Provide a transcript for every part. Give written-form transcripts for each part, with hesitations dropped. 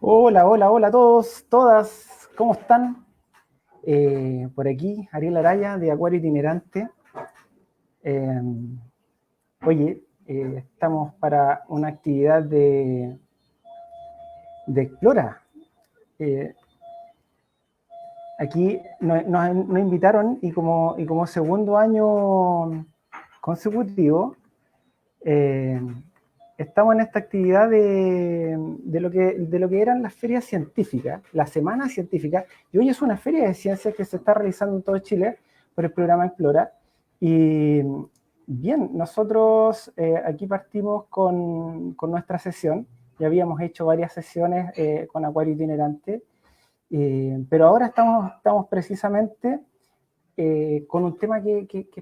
Hola, hola, hola a todos, todas, ¿cómo están? Por aquí, Ariel Araya de Acuario Itinerante. Eh, Oye, estamos para una actividad de Explora. Eh, Aquí nos invitaron y como segundo año consecutivo, eh, estamos en esta actividad de lo que eran las ferias científicas, la semana científica, y hoy es una feria de ciencias que se está realizando en todo Chile por el programa Explora. Y bien, nosotros aquí partimos con nuestra sesión, ya habíamos hecho varias sesiones con Acuario Itinerante, pero ahora estamos precisamente con un tema que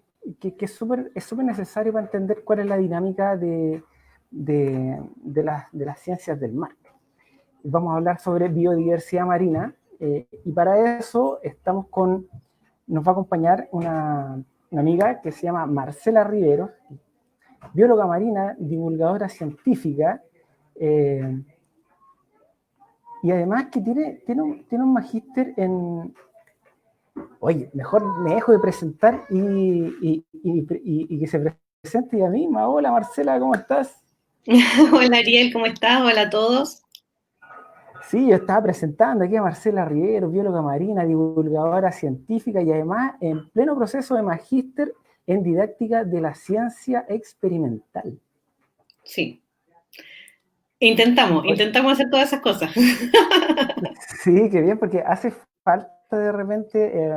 es súper necesario para entender cuál es la dinámica de las ciencias del mar. Vamos a hablar sobre biodiversidad marina, y para eso nos va a acompañar una amiga que se llama Marcela Rivero, bióloga marina, divulgadora científica, eh, y además que tiene un magíster en... Oye, mejor me dejo de presentar y que se presente ella misma. Hola Marcela, ¿cómo estás? Hola Ariel, ¿cómo estás? Hola a todos. Sí, yo estaba presentando aquí a Marcela Rivero, bióloga marina, divulgadora científica y además en pleno proceso de magíster en didáctica de la ciencia experimental. Sí, intentamos, Oye, intentamos hacer todas esas cosas. sí, qué bien, porque hace falta de repente,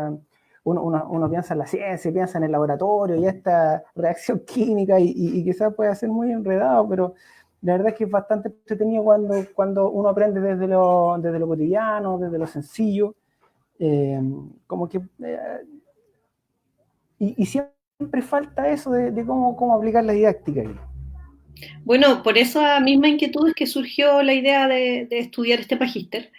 uno piensa en la ciencia, piensa en el laboratorio y esta reacción química y quizás puede ser muy enredado, pero la verdad es que es bastante entretenido cuando uno aprende desde lo cotidiano, desde lo sencillo, eh, como que, y siempre falta eso de cómo aplicar la didáctica ahí. Bueno, por esa misma inquietud es que surgió la idea de estudiar este magíster.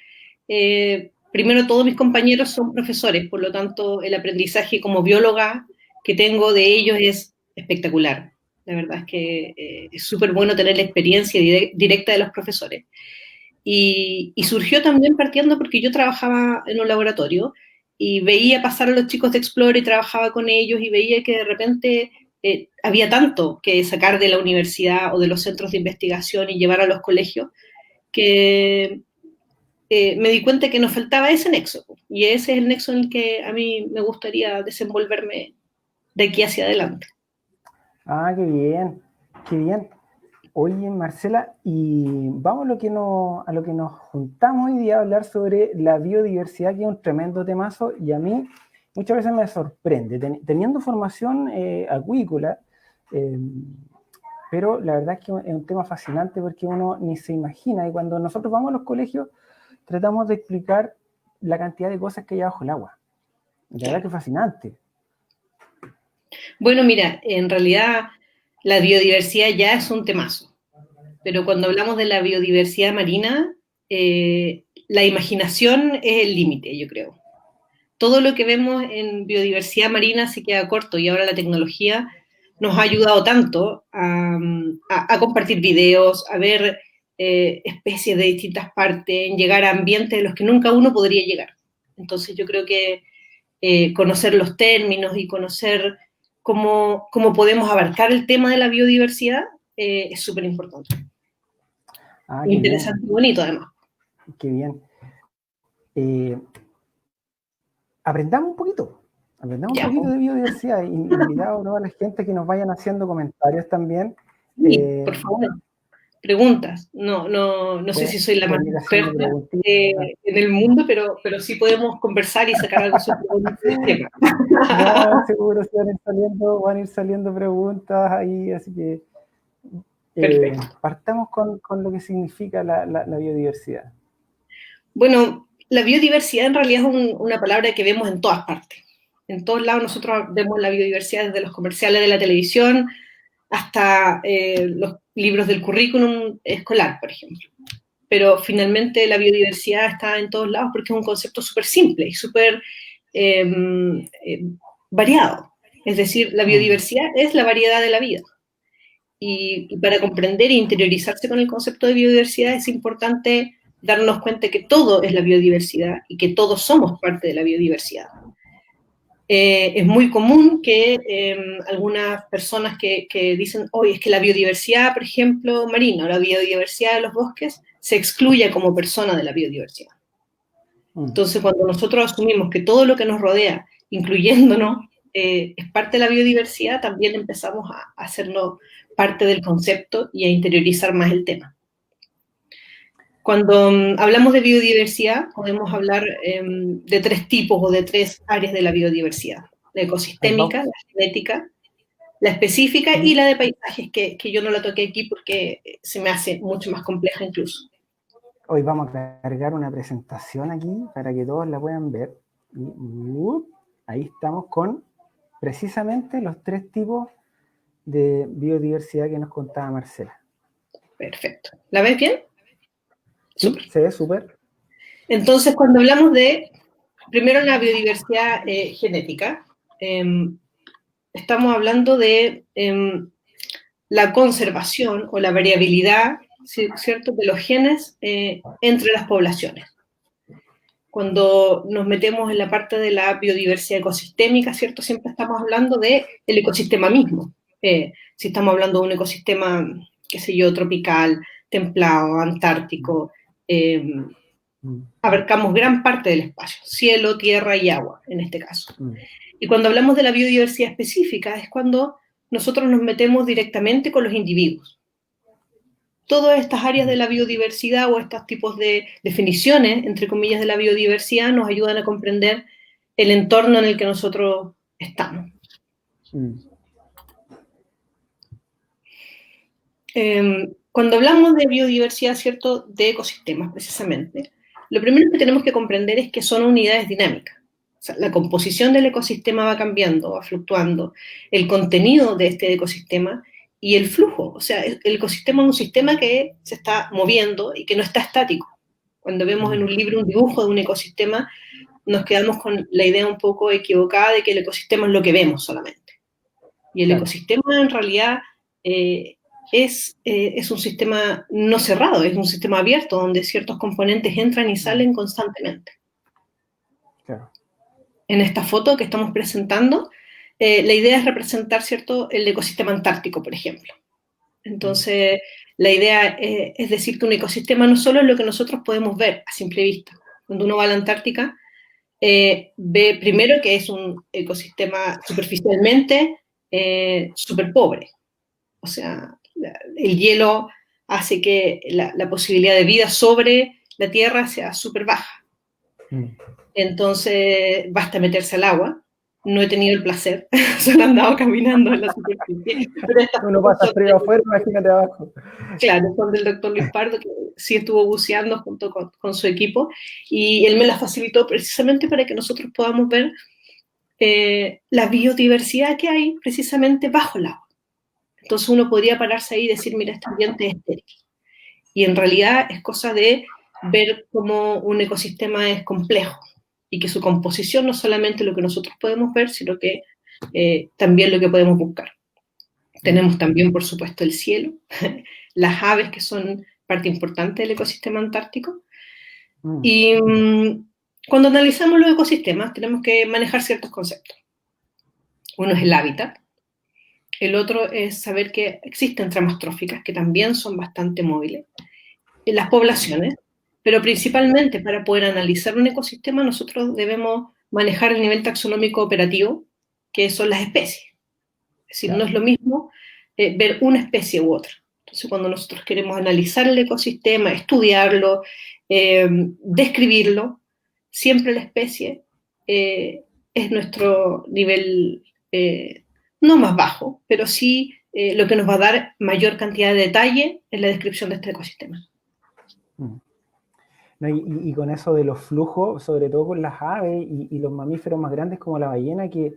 Primero, todos mis compañeros son profesores, por lo tanto, el aprendizaje como bióloga que tengo de ellos es espectacular. La verdad es que es súper bueno tener la experiencia directa de los profesores. Y surgió también partiendo porque yo trabajaba en un laboratorio y veía pasar a los chicos de Explore y trabajaba con ellos y veía que de repente había tanto que sacar de la universidad o de los centros de investigación y llevar a los colegios que me di cuenta que nos faltaba ese nexo. Y ese es el nexo en el que a mí me gustaría desenvolverme de aquí hacia adelante. Ah, qué bien, qué bien. Oye, Marcela, y vamos a lo que nos juntamos hoy día a hablar sobre la biodiversidad, que es un tremendo temazo, y a mí muchas veces me sorprende, teniendo formación acuícola, eh, pero la verdad es que es un tema fascinante porque uno ni se imagina, y cuando nosotros vamos a los colegios tratamos de explicar la cantidad de cosas que hay bajo el agua. La verdad Claro. que es fascinante. Bueno, mira, en realidad la biodiversidad ya es un temazo. Pero cuando hablamos de la biodiversidad marina, la imaginación es el límite, yo creo. Todo lo que vemos en biodiversidad marina se queda corto y ahora la tecnología nos ha ayudado tanto a compartir videos, a ver especies de distintas partes, en llegar a ambientes de los que nunca uno podría llegar. Entonces yo creo que conocer los términos y conocer cómo podemos abarcar el tema de la biodiversidad es súper importante. Ah, qué bien, Interesante y bonito además. qué bien. Eh, aprendamos un poquito Ya, de biodiversidad, invitado a toda la gente que nos vayan haciendo comentarios también. sí, por favor, preguntas. No sé si soy la más Pueden ir haciendo experta preguntitas. en el mundo, pero sí podemos conversar y sacar algo súper bonito del tema. No, seguro se van a ir saliendo preguntas ahí, así que Perfecto. partamos con lo que significa la biodiversidad. Bueno, la biodiversidad en realidad es una palabra que vemos en todas partes. En todos lados nosotros vemos la biodiversidad desde los comerciales de la televisión hasta los libros del currículum escolar, por ejemplo. Pero finalmente la biodiversidad está en todos lados porque es un concepto súper simple y súper eh, eh, variado. Es decir, la Mm. biodiversidad es la variedad de la vida. Y para comprender e interiorizarse con el concepto de biodiversidad es importante darnos cuenta que todo es la biodiversidad y que todos somos parte de la biodiversidad. Es muy común que algunas personas que dicen, oye, es que la biodiversidad, por ejemplo, marina o la biodiversidad de los bosques se excluye como persona de la biodiversidad. Entonces, cuando nosotros asumimos que todo lo que nos rodea, incluyéndonos, es parte de la biodiversidad, también empezamos a hacernos parte del concepto y a interiorizar más el tema. Cuando hablamos de biodiversidad, podemos hablar de 3 tipos o de 3 áreas de la biodiversidad: la ecosistémica, la genética, la específica y la de paisajes, que yo no la toqué aquí porque se me hace mucho más compleja incluso. Hoy vamos a cargar una presentación aquí para que todos la puedan ver. Y, ahí estamos con precisamente los 3 tipos de biodiversidad que nos contaba Marcela. Perfecto. ¿La ves bien? Sí, se ve súper. Entonces, cuando hablamos de, primero, la biodiversidad genética, estamos hablando de la conservación o la variabilidad, ¿cierto?, de los genes entre las poblaciones. Cuando nos metemos en la parte de la biodiversidad ecosistémica, ¿cierto?, siempre estamos hablando del ecosistema mismo. Si estamos hablando de un ecosistema, qué sé yo, tropical, templado, antártico, abarcamos gran parte del espacio, cielo, tierra y agua, en este caso. Y cuando hablamos de la biodiversidad específica, es cuando nosotros nos metemos directamente con los individuos. Todas estas áreas de la biodiversidad o estos tipos de definiciones, entre comillas, de la biodiversidad nos ayudan a comprender el entorno en el que nosotros estamos. Cuando hablamos de biodiversidad, ¿cierto?, de ecosistemas precisamente, lo primero que tenemos que comprender es que son unidades dinámicas. O sea, la composición del ecosistema va cambiando, va fluctuando, el contenido de este ecosistema y el flujo. O sea, el ecosistema es un sistema que se está moviendo y que no está estático. Cuando vemos en un libro un dibujo de un ecosistema, nos quedamos con la idea un poco equivocada de que el ecosistema es lo que vemos solamente. Y el ecosistema en realidad es un sistema no cerrado, es un sistema abierto donde ciertos componentes entran y salen constantemente. Claro. En esta foto que estamos presentando, la idea es representar, ¿cierto?, el ecosistema antártico, por ejemplo. Entonces, la idea es decir que un ecosistema no solo es lo que nosotros podemos ver a simple vista. Cuando uno va a la Antártica, ve primero que es un ecosistema superficialmente súper pobre. O sea, el hielo hace que la posibilidad de vida sobre la Tierra sea súper baja. Entonces, basta meterse al agua. No he tenido el placer, solo he andado caminando en la superficie. Uno pasa frío afuera, imagínate abajo. Claro, son del doctor Luis Pardo, que sí estuvo buceando junto con su equipo, y él me la facilitó precisamente para que nosotros podamos ver la biodiversidad que hay precisamente bajo el agua. Entonces uno podría pararse ahí y decir, mira, este ambiente es estéril. Y en realidad es cosa de ver cómo un ecosistema es complejo y que su composición no es solamente lo que nosotros podemos ver, sino que también lo que podemos buscar. Tenemos también, por supuesto, el cielo, las aves, que son parte importante del ecosistema antártico. Y cuando analizamos los ecosistemas, tenemos que manejar ciertos conceptos. Uno es el hábitat. El otro es saber que existen tramas tróficas, que también son bastante móviles. En las poblaciones, pero principalmente para poder analizar un ecosistema, nosotros debemos manejar el nivel taxonómico operativo, que son las especies. Es decir, no es lo mismo ver una especie u otra. Entonces, cuando nosotros queremos analizar el ecosistema, estudiarlo, describirlo, siempre la especie es nuestro nivel no más bajo, pero sí lo que nos va a dar mayor cantidad de detalle en la descripción de este ecosistema. No, y con eso de los flujos, sobre todo con las aves y los mamíferos más grandes como la ballena, que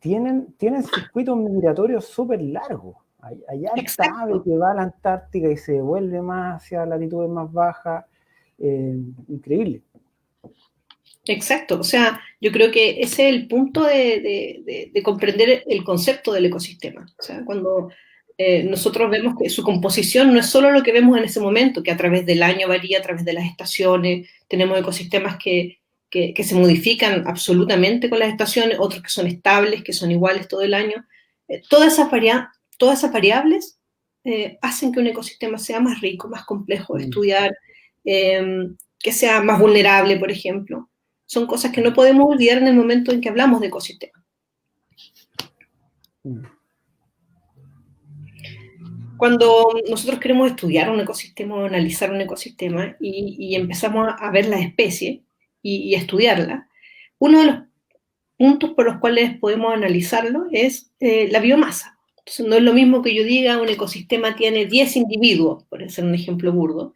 tienen circuitos migratorios súper largos. Hay harta ave que va a la Antártica y se devuelve más hacia latitudes más bajas. Increíble. Exacto, o sea, yo creo que ese es el punto de comprender el concepto del ecosistema. O sea, cuando nosotros vemos que su composición no es solo lo que vemos en ese momento, que a través del año varía, a través de las estaciones, tenemos ecosistemas que se modifican absolutamente con las estaciones, otros que son estables, que son iguales todo el año. Todas esas variables hacen que un ecosistema sea más rico, más complejo de estudiar, que sea más vulnerable, por ejemplo. Son cosas que no podemos olvidar en el momento en que hablamos de ecosistemas. Cuando nosotros queremos estudiar un ecosistema o analizar un ecosistema y empezamos a ver las especies y estudiarlas, uno de los puntos por los cuales podemos analizarlo es la biomasa. Entonces, no es lo mismo que yo diga un ecosistema tiene 10 individuos, por hacer un ejemplo burdo,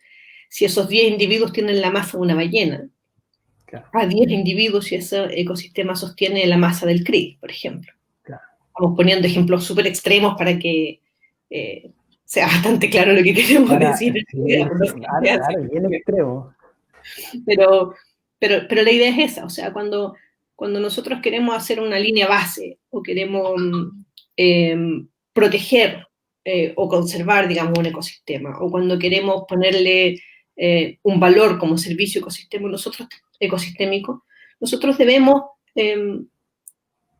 si esos 10 individuos tienen la masa de una ballena, claro, a 10 individuos si ese ecosistema sostiene la masa del krill, por ejemplo. Claro. Estamos poniendo ejemplos súper extremos para que sea bastante claro lo que queremos decir. Sí, claro, bien extremo. Pero la idea es esa, o sea, cuando nosotros queremos hacer una línea base o queremos proteger o conservar, digamos, un ecosistema, o cuando queremos ponerle un valor como servicio ecosistémico, nosotros debemos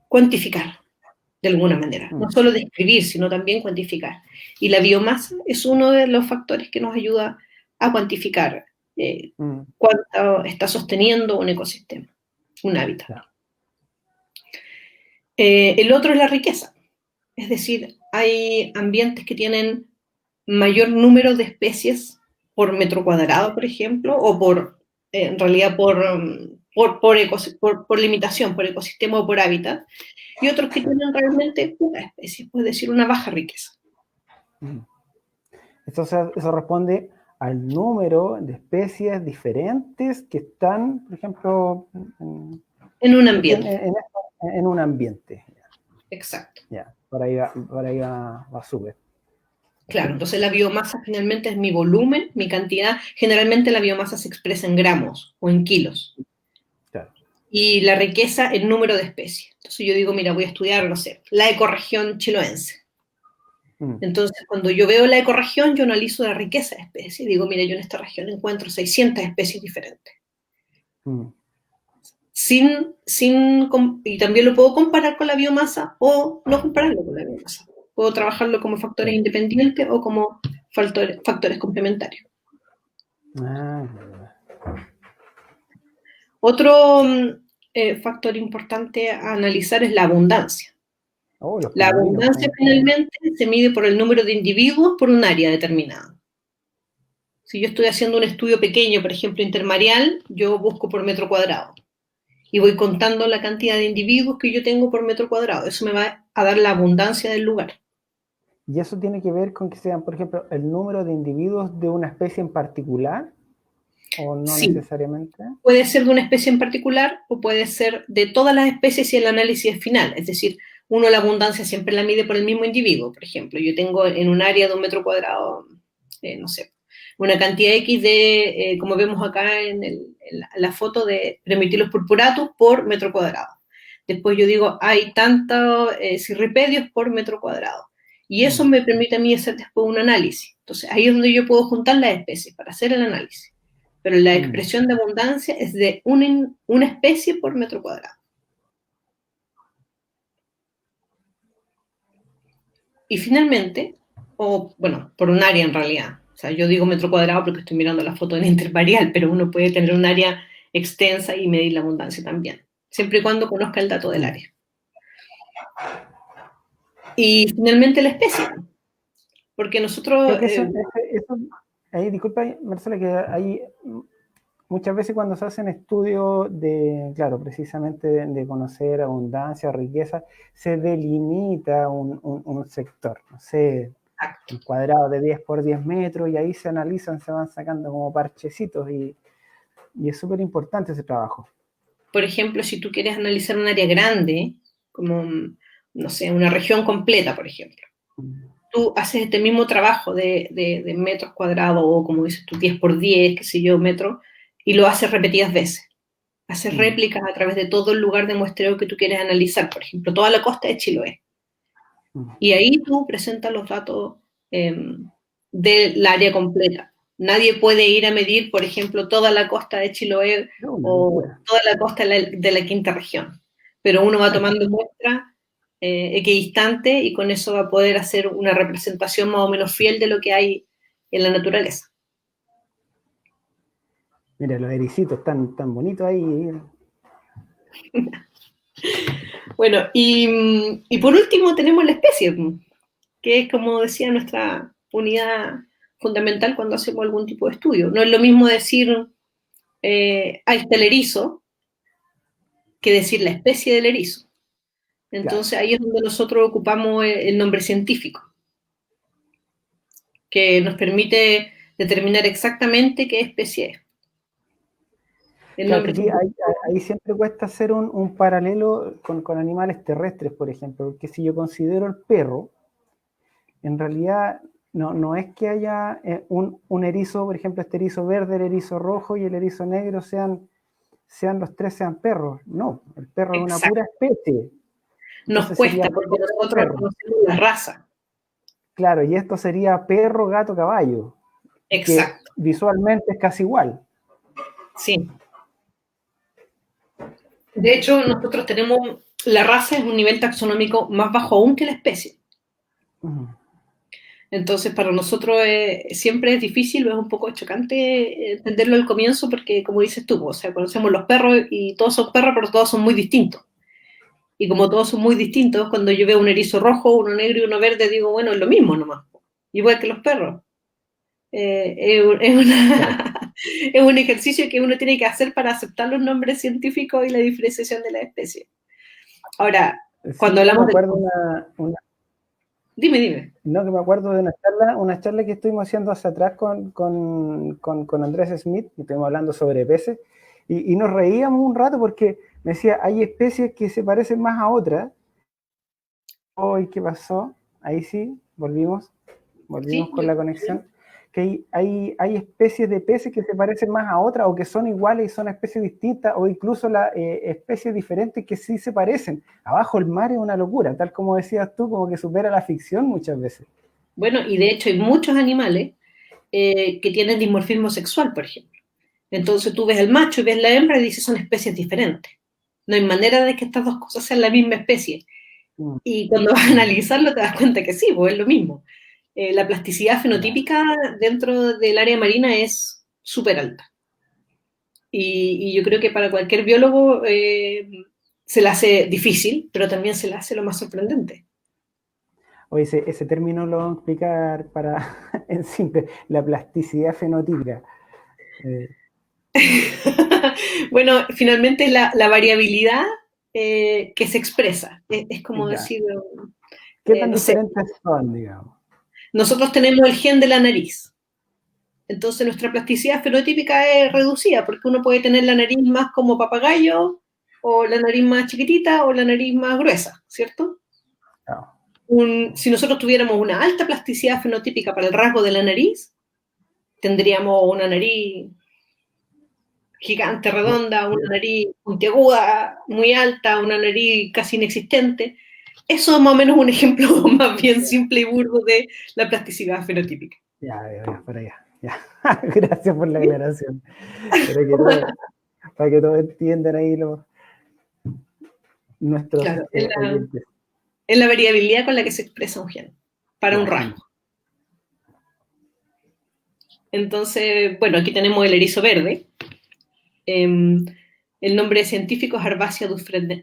cuantificar de alguna manera, no solo describir, sino también cuantificar. Y la biomasa es uno de los factores que nos ayuda a cuantificar cuánto está sosteniendo un ecosistema, un hábitat. Claro. El otro es la riqueza, es decir, hay ambientes que tienen mayor número de especies por metro cuadrado, por ejemplo, o en realidad por limitación, por ecosistema o por hábitat, y otros que tienen realmente pocas especies, es decir, una baja riqueza. Eso responde al número de especies diferentes que están, por ejemplo, en un ambiente. En un ambiente. Exacto. Ya, por ahí va súper. Claro, entonces la biomasa finalmente es mi volumen, mi cantidad. Generalmente la biomasa se expresa en gramos o en kilos. Claro. Y la riqueza en número de especies. Entonces yo digo, mira, voy a estudiar, no sé, la ecorregión chiloense. Entonces, cuando yo veo la ecorregión, yo analizo la riqueza de especies. Digo, mira, yo en esta región encuentro 600 especies diferentes. Y también lo puedo comparar con la biomasa o no compararlo con la biomasa. Puedo trabajarlo como factores independientes o como factores complementarios. Otro factor importante a analizar es la abundancia. La abundancia finalmente se mide por el número de individuos por un área determinada. Si yo estoy haciendo un estudio pequeño, por ejemplo, intermareal, yo busco por metro cuadrado. Y voy contando la cantidad de individuos que yo tengo por metro cuadrado. Eso me va a dar la abundancia del lugar. ¿Y eso tiene que ver con que sean, por ejemplo, el número de individuos de una especie en particular? ¿O no necesariamente? Puede ser de una especie en particular o puede ser de todas las especies y el análisis es final. Es decir, uno la abundancia siempre la mide por el mismo individuo. Por ejemplo, yo tengo en un área de un metro cuadrado, no sé, una cantidad X de, como vemos acá en la foto, de Primitilos purpuratus por metro cuadrado. Después yo digo, hay tantos cirripedios por metro cuadrado. Y eso me permite a mí hacer después un análisis. Entonces, ahí es donde yo puedo juntar las especies para hacer el análisis. Pero la expresión de abundancia es de una especie por metro cuadrado. Y finalmente, por un área en realidad. O sea, yo digo metro cuadrado porque estoy mirando la foto en intervarial, pero uno puede tener un área extensa y medir la abundancia también, siempre y cuando conozca el dato del área. Y finalmente la especie. Porque nosotros... disculpa, Marcela, que hay muchas veces cuando se hacen estudios precisamente de conocer abundancia o riqueza, se delimita un sector, no sé, un cuadrado de 10 por 10 metros, y ahí se analizan, se van sacando como parchecitos, y es súper importante ese trabajo. Por ejemplo, si tú quieres analizar un área grande, como, no sé, una región completa, por ejemplo, tú haces este mismo trabajo de metros cuadrados, o como dices tú, 10 por 10, qué sé yo, metros, y lo haces repetidas veces. Haces réplicas a través de todo el lugar de muestreo que tú quieres analizar. Por ejemplo, toda la costa de Chiloé. Y ahí tú presentas los datos del área completa. Nadie puede ir a medir, por ejemplo, toda la costa de Chiloé No, una o locura. toda la costa de la quinta región. Pero uno va tomando muestras equidistante y con eso va a poder hacer una representación más o menos fiel de lo que hay en la naturaleza. Mira, los ericitos tan bonitos ahí. Bueno, y por último tenemos la especie, que es, como decía, nuestra unidad fundamental cuando hacemos algún tipo de estudio. No es lo mismo decir, ahí está el erizo, que decir la especie del erizo. Claro. Entonces ahí es donde nosotros ocupamos el nombre científico, que nos permite determinar exactamente qué especie es. El Claro que nombre aquí científico. ahí siempre cuesta hacer un paralelo con animales terrestres, por ejemplo, porque si yo considero el perro, en realidad no es que haya un erizo, por ejemplo, este erizo verde, el erizo rojo y el erizo negro los tres sean perros. No, el perro es una Exacto. pura especie. Nos Entonces sería cuesta porque perro, perro, nosotros perro. conocemos la raza. Claro, y esto sería perro, gato, caballo, que Exacto, visualmente es casi igual. sí. De hecho, nosotros tenemos, la raza es un nivel taxonómico más bajo aún que la especie. Ujú. Entonces, para nosotros siempre es difícil, es un poco chocante entenderlo al comienzo porque, como dices tú, o sea, conocemos los perros y todos son perros, pero todos son muy distintos. Y como todos son muy distintos, cuando yo veo un erizo rojo, uno negro y uno verde, digo, bueno, es lo mismo nomás, igual que los perros. Claro. Es un ejercicio que uno tiene que hacer para aceptar los nombres científicos y la diferenciación de las especies. Ahora, Sí, cuando yo me hablamos de... acuerdo Dime, dime. no, que me acuerdo de una charla que estuvimos haciendo hacia atrás con Andrés Smith, y estuvimos hablando sobre peces, y nos reíamos un rato porque me decía, hay especies que se parecen más a otras. Hoy, ¿qué pasó? Ahí sí, volvimos Sí, con la conexión. Que hay especies de peces que se parecen más a otras, o que son iguales y son especies distintas, o incluso especies diferentes que sí se parecen. Abajo el mar es una locura, tal como decías tú, como que supera la ficción muchas veces. bueno, y de hecho hay muchos animales que tienen dimorfismo sexual, por ejemplo. Entonces tú ves el macho y ves la hembra y dices son especies diferentes. No hay manera de que estas dos cosas sean la misma especie. Mm, Y cuando vas a mm, analizarlo te das cuenta que sí, pues es lo mismo. La plasticidad claro. fenotípica dentro del área marina es súper alta. Y yo creo que para cualquier biólogo se le hace difícil, pero también se le hace lo más sorprendente. Oye, ese término lo vamos a explicar para, en simple, la plasticidad fenotípica. Eh, Bueno, finalmente la variabilidad que se expresa. Es como ya. decir, ¿Qué tan no sé, diferentes son, digamos? nosotros tenemos el gen de la nariz. Entonces nuestra plasticidad fenotípica es reducida porque uno puede tener la nariz más como papagayo o la nariz más chiquitita o la nariz más gruesa, ¿cierto? No. Si nosotros tuviéramos una alta plasticidad fenotípica para el rasgo de la nariz, tendríamos una nariz gigante, redonda, una nariz puntiaguda, muy alta, una nariz casi inexistente. Eso es más o menos un ejemplo más bien simple y burdo de la plasticidad fenotípica. Ya, para allá. Ya. Gracias por la aclaración. Para que todos entiendan ahí nuestros Claro, oyentes. es la variabilidad con la que se expresa un gen para un Ya, rasgo. genial. Entonces, bueno, aquí tenemos el erizo verde. El nombre científico es Arbacea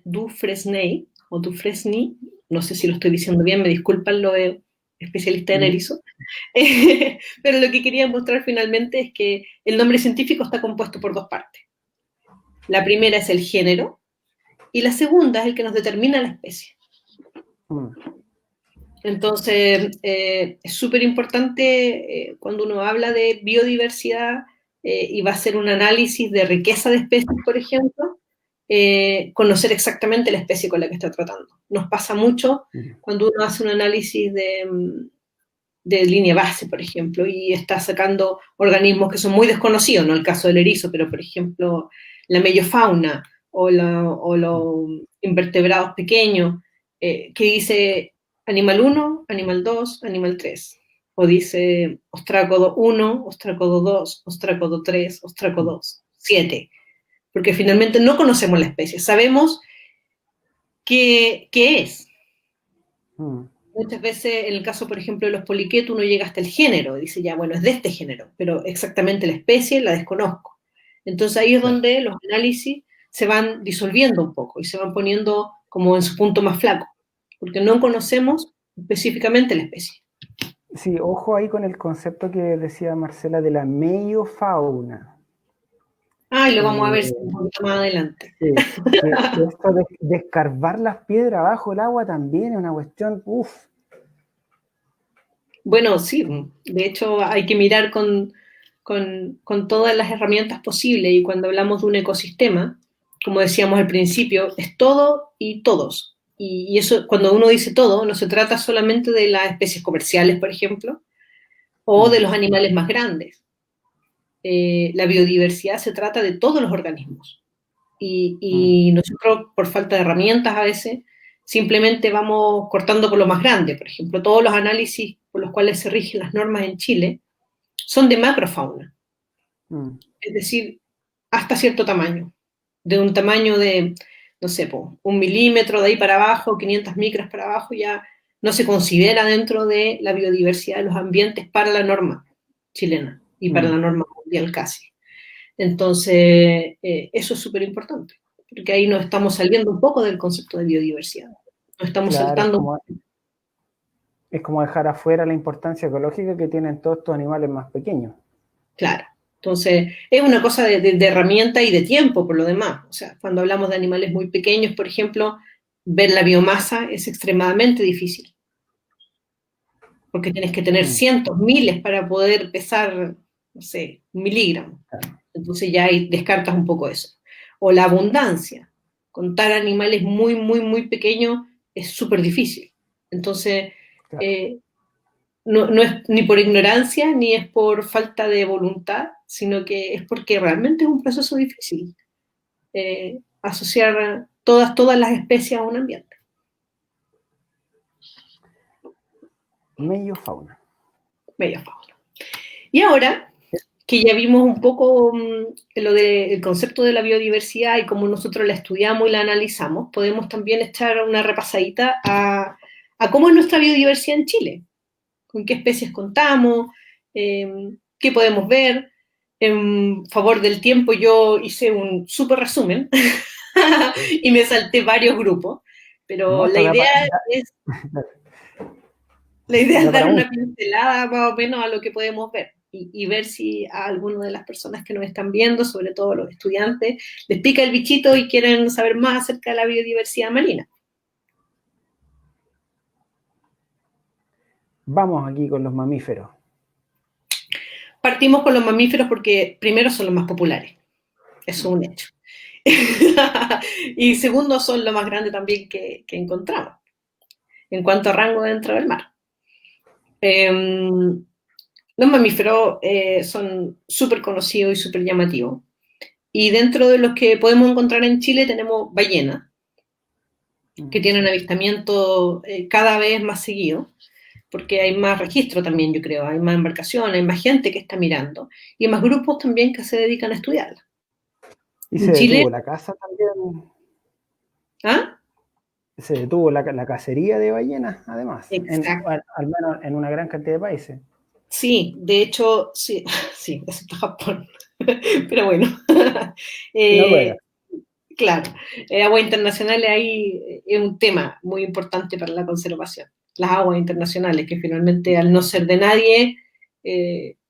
dufresnei, o Dufresne, no sé si lo estoy diciendo bien, me disculpan los especialistas en ¿Mm? erizo. Pero lo que quería mostrar finalmente es que el nombre científico está compuesto por dos partes. La primera es el género y la segunda es el que nos determina la especie. Mm. Entonces, es súper importante cuando uno habla de biodiversidad y va a hacer un análisis de riqueza de especies, por ejemplo, conocer exactamente la especie con la que está tratando. Nos pasa mucho Mm. cuando uno hace un análisis de línea base, por ejemplo, y está sacando organismos que son muy desconocidos, no el caso del erizo, pero por ejemplo la mellofauna o los invertebrados pequeños, que dice animal 1, animal 2, animal 3. O dice ostrácodo 1, ostrácodo 2, ostrácodo 3, ostrácodo 7. Porque finalmente no conocemos la especie. Sabemos qué es. Muchas veces, en el caso, por ejemplo, de los poliquetos, uno llega hasta el género, y dice, ya, bueno, es de este género, pero exactamente la especie la desconozco. Entonces ahí es donde los análisis se van disolviendo un poco y se van poniendo como en su punto más flaco, porque no conocemos específicamente la especie. Sí, ojo ahí con el concepto que decía Marcela de la meiofauna. Y lo vamos a ver un poquito más adelante. Sí, que esto de escarbar las piedras bajo el agua también es una cuestión, Bueno, sí, de hecho hay que mirar con todas las herramientas posibles, y cuando hablamos de un ecosistema, como decíamos al principio, es todo y todos. Y eso, cuando uno dice todo, no se trata solamente de las especies comerciales, por ejemplo, o de los animales más grandes. La biodiversidad se trata de todos los organismos. Y nosotros, por falta de herramientas a veces, simplemente vamos cortando por lo más grande. Por ejemplo, todos los análisis por los cuales se rigen las normas en Chile son de macrofauna. Es decir, hasta cierto tamaño. De un tamaño de, no sé, 1 milímetro de ahí para abajo, 500 micras para abajo, ya no se considera dentro de la biodiversidad de los ambientes para la norma chilena y para la norma mundial casi. Entonces, eso es súper importante, porque ahí nos estamos saliendo un poco del concepto de biodiversidad. Nos estamos saltando. Es como dejar afuera la importancia ecológica que tienen todos estos animales más pequeños. Claro. Entonces, es una cosa de herramienta y de tiempo, por lo demás. O sea, cuando hablamos de animales muy pequeños, por ejemplo, ver la biomasa es extremadamente difícil. Porque tienes que tener cientos, miles para poder pesar, no sé, 1 miligramo. Entonces ya ahí descartas un poco eso. O la abundancia. Contar animales muy, muy, muy pequeños es súper difícil. Entonces, no es ni por ignorancia ni es por falta de voluntad, sino que es porque realmente es un proceso difícil asociar todas las especies a un ambiente. Meiofauna. Y ahora que ya vimos un poco el concepto de la biodiversidad y cómo nosotros la estudiamos y la analizamos, podemos también echar una repasadita a cómo es nuestra biodiversidad en Chile, con qué especies contamos, qué podemos ver. En favor del tiempo yo hice un súper resumen y me salté varios grupos, pero la idea es dar una pincelada más o menos a lo que podemos ver y ver si a alguna de las personas que nos están viendo, sobre todo los estudiantes, les pica el bichito y quieren saber más acerca de la biodiversidad marina. Vamos aquí con los mamíferos. Partimos con los mamíferos porque primero son los más populares, eso es un hecho. Y segundo, son los más grandes también que encontramos en cuanto a rango dentro del mar. Los mamíferos son súper conocidos y súper llamativos. Y dentro de los que podemos encontrar en Chile tenemos ballenas, que tienen avistamiento cada vez más seguido, porque hay más registro también, yo creo, hay más embarcaciones, hay más gente que está mirando, y hay más grupos también que se dedican a estudiarla. Y se detuvo la caza también. ¿Ah? Se detuvo la cacería de ballenas, además, al menos en una gran cantidad de países. Sí, de hecho, sí, excepto Japón, pero bueno. Claro, aguas internacionales ahí es un tema muy importante para la conservación. Las aguas internacionales, que finalmente al no ser de nadie,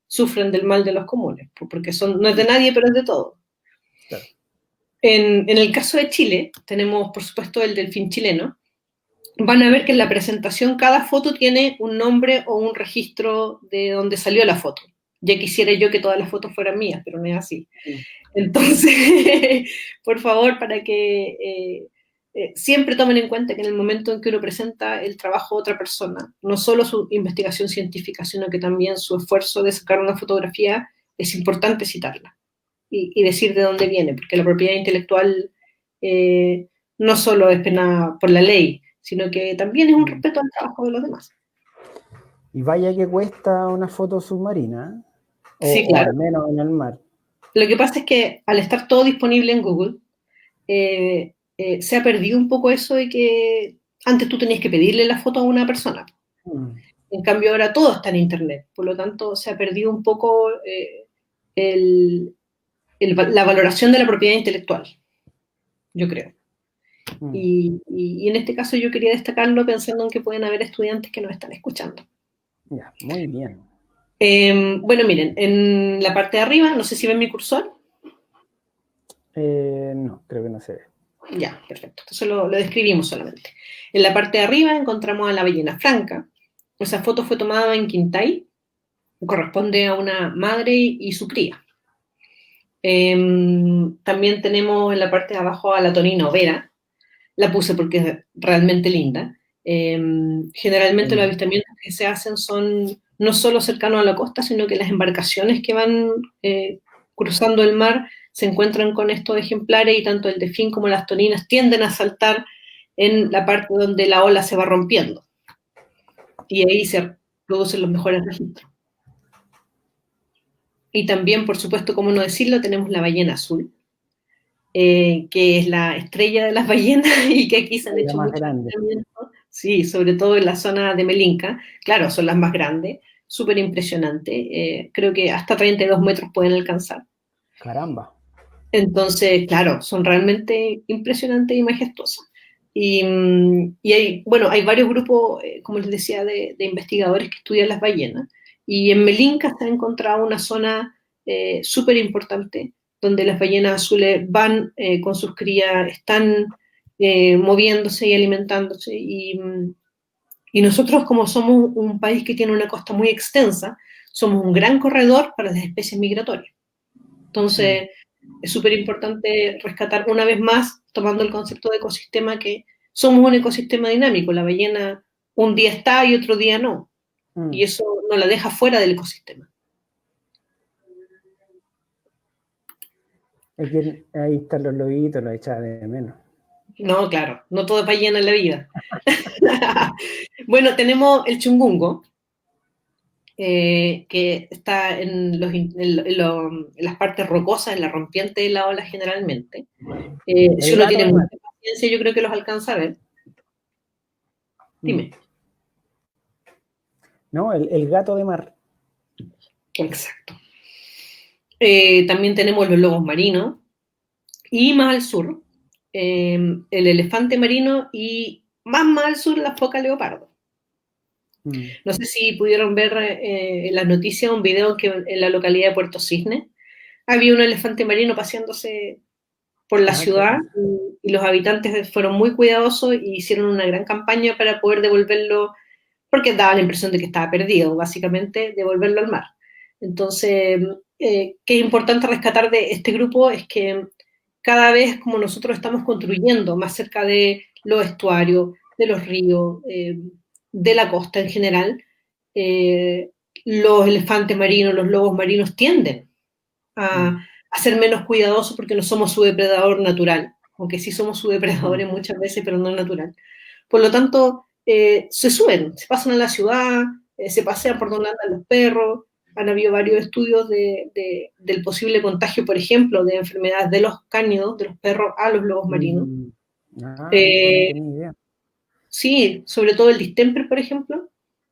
sufren del mal de los comunes, porque no es de nadie, pero es de todo. Claro. En el caso de Chile, tenemos por supuesto el delfín chileno. Van a ver que en la presentación cada foto tiene un nombre o un registro de donde salió la foto. Ya quisiera yo que todas las fotos fueran mías, pero no es así. Sí. Entonces, por favor, para que siempre tomen en cuenta que en el momento en que uno presenta el trabajo de otra persona, no solo su investigación científica, sino que también su esfuerzo de sacar una fotografía, es importante citarla y decir de dónde viene, porque la propiedad intelectual no solo es penada por la ley, sino que también es un respeto al trabajo de los demás. Y vaya que cuesta una foto submarina, Sí, o claro. al menos en el mar. Lo que pasa es que al estar todo disponible en Google, se ha perdido un poco eso de que antes tú tenías que pedirle la foto a una persona. Mm. En cambio, ahora todo está en Internet. Por lo tanto, se ha perdido un poco la valoración de la propiedad intelectual, yo creo. Mm. Y en este caso yo quería destacarlo pensando en que pueden haber estudiantes que nos están escuchando. Ya, muy bien. Bueno, miren, en la parte de arriba, no sé si ven mi cursor. No, creo que no se ve. Ya, perfecto. Entonces lo describimos solamente. En la parte de arriba encontramos a la ballena franca. Esa foto fue tomada en Quintay. Corresponde a una madre y su cría. También tenemos en la parte de abajo a la tonina overa. La puse porque es realmente linda. Generalmente los avistamientos que se hacen son no solo cercanos a la costa, sino que las embarcaciones que van cruzando el mar se encuentran con estos ejemplares y tanto el delfín como las toninas tienden a saltar en la parte donde la ola se va rompiendo. Y ahí se producen los mejores registros. Y también, por supuesto, como no decirlo, tenemos la ballena azul, que es la estrella de las ballenas y que aquí se han La hecho más muchos grande. avistamientos, sí, sobre todo en la zona de Melinca, claro, son las más grandes, súper impresionante, creo que hasta 32 metros pueden alcanzar. Caramba. Entonces, claro, son realmente impresionantes y majestuosas. Y hay, bueno, hay varios grupos, como les decía, de investigadores que estudian las ballenas. Y en Melinca se ha encontrado una zona súper importante donde las ballenas azules van con sus crías, están moviéndose y alimentándose. Y nosotros, como somos un país que tiene una costa muy extensa, somos un gran corredor para las especies migratorias. Entonces, es súper importante rescatar una vez más, tomando el concepto de ecosistema, que somos un ecosistema dinámico. La ballena un día está y otro día no. Y eso no la deja fuera del ecosistema. Ahí están los lobitos, los echaba de menos. No, claro, no todo es ballena en la vida. Bueno, tenemos el chungungo, que está en las partes rocosas, en la rompiente de la ola generalmente. Si El uno gato tiene de mar. mucha paciencia, yo creo que los alcanza a ver. Dime. No, el gato de mar. Exacto. También tenemos los lobos marinos y más al sur el elefante marino y más al sur la foca leopardo. No sé si pudieron ver en las noticias un video que en la localidad de Puerto Cisne había un elefante marino paseándose por la ciudad y los habitantes fueron muy cuidadosos y hicieron una gran campaña para poder devolverlo, porque daba la impresión de que estaba perdido, básicamente, devolverlo al mar. Entonces, qué es importante rescatar de este grupo es que cada vez como nosotros estamos construyendo más cerca de los estuarios, de los ríos, de la costa en general, los elefantes marinos, los lobos marinos tienden a ser menos cuidadosos porque no somos su depredador natural, aunque sí somos su depredadores muchas veces, pero no natural. Por lo tanto, se suben, se pasan a la ciudad, se pasean por donde andan los perros. Han habido varios estudios del posible contagio, por ejemplo, de enfermedades de los cánidos, de los perros, a los lobos marinos. Mira, no tenía idea. Sí, sobre todo el distemper, por ejemplo,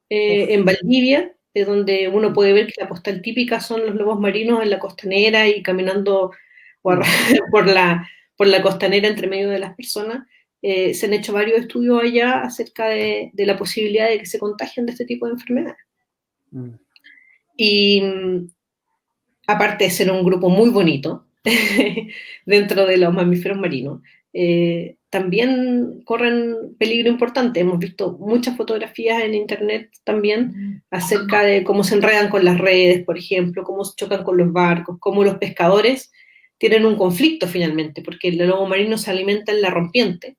en Valdivia, donde uno puede ver que la postal típica son los lobos marinos en la costanera y caminando por la costanera entre medio de las personas. Se han hecho varios estudios allá acerca de la posibilidad de que se contagien de este tipo de enfermedades. Y aparte de ser un grupo muy bonito dentro de los mamíferos marinos, también corren peligro importante. Hemos visto muchas fotografías en internet también acerca de cómo se enredan con las redes, por ejemplo, cómo se chocan con los barcos, cómo los pescadores tienen un conflicto finalmente, porque el lobo marino se alimenta en la rompiente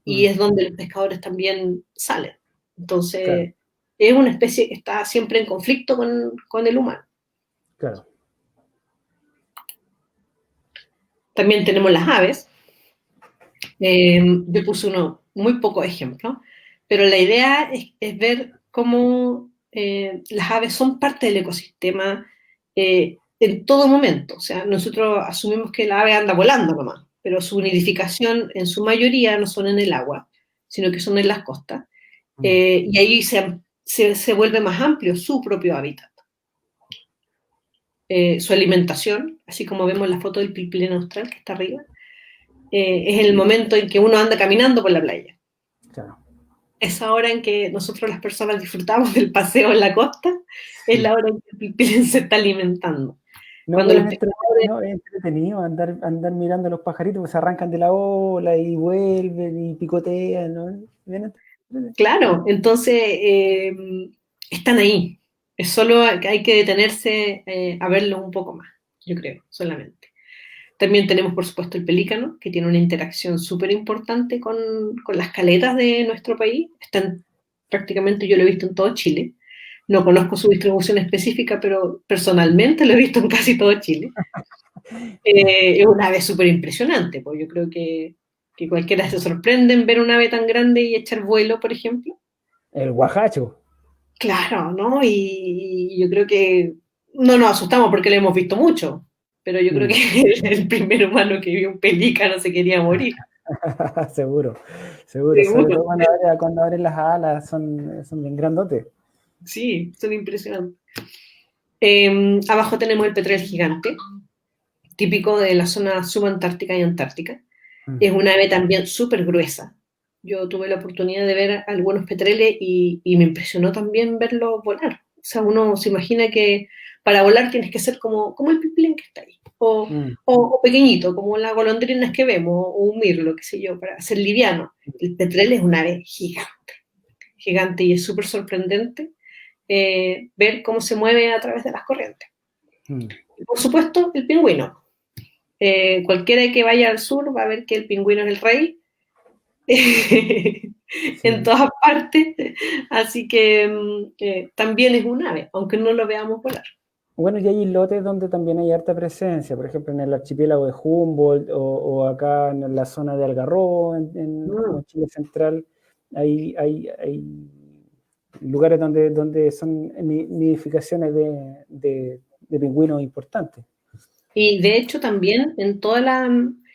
y es donde los pescadores también salen. Entonces, claro, es una especie que está siempre en conflicto con el humano. Claro. También tenemos las aves. Yo puse uno muy pocos ejemplos, pero la idea es ver cómo las aves son parte del ecosistema en todo momento. O sea, nosotros asumimos que la ave anda volando nomás, pero su nidificación en su mayoría no son en el agua, sino que son en las costas. Y ahí se vuelve más amplio su propio hábitat. Su alimentación, así como vemos la foto del pilpilín austral que está arriba, es el momento en que uno anda caminando por la playa. Claro. Esa hora en que nosotros las personas disfrutamos del paseo en la costa, es la hora en que el pilpilín se está alimentando. No, Cuando pero los pescadores, es entretenido andar mirando a los pajaritos que se arrancan de la ola y vuelven y picotean, ¿no? Bien entretenido. claro, entonces están ahí. Es solo que hay que detenerse a verlos un poco más, yo creo, solamente. También tenemos, por supuesto, el pelícano, que tiene una interacción súper importante con las caletas de nuestro país. Están prácticamente, yo lo he visto en todo Chile. No conozco su distribución específica, pero personalmente lo he visto en casi todo Chile. Es una ave súper impresionante, pues yo creo que cualquiera se sorprende en ver una ave tan grande y echar vuelo, por ejemplo. El guajacho. Claro, ¿no? Y yo creo que no nos asustamos porque lo hemos visto mucho, pero yo creo Mm. que el primer humano que vio un pelícano se quería morir. Seguro, seguro. Sobre Seguro. todo cuando abren las alas, son bien grandotes. Sí, son impresionantes. Abajo tenemos el petrel gigante, típico de la zona subantártica y antártica. Mm. Es una ave también súper gruesa. Yo tuve la oportunidad de ver algunos petreles y me impresionó también verlos volar. O sea, uno se imagina que para volar tienes que ser como el pipilín que está ahí, Mm. o pequeñito, como las golondrinas que vemos, o un mirlo, qué sé yo, para ser liviano. El petrel es una ave gigante, gigante, y es súper sorprendente ver cómo se mueve a través de las corrientes. Mm. Y por supuesto, el pingüino. Cualquiera que vaya al sur va a ver que el pingüino es el rey en Sí. todas partes, así que también es un ave, aunque no lo veamos volar. Bueno, y hay islotes donde también hay harta presencia, por ejemplo, en el archipiélago de Humboldt o acá en la zona de Algarrobo, como Chile Central, hay lugares donde son nidificaciones de pingüinos importantes. Y de hecho también en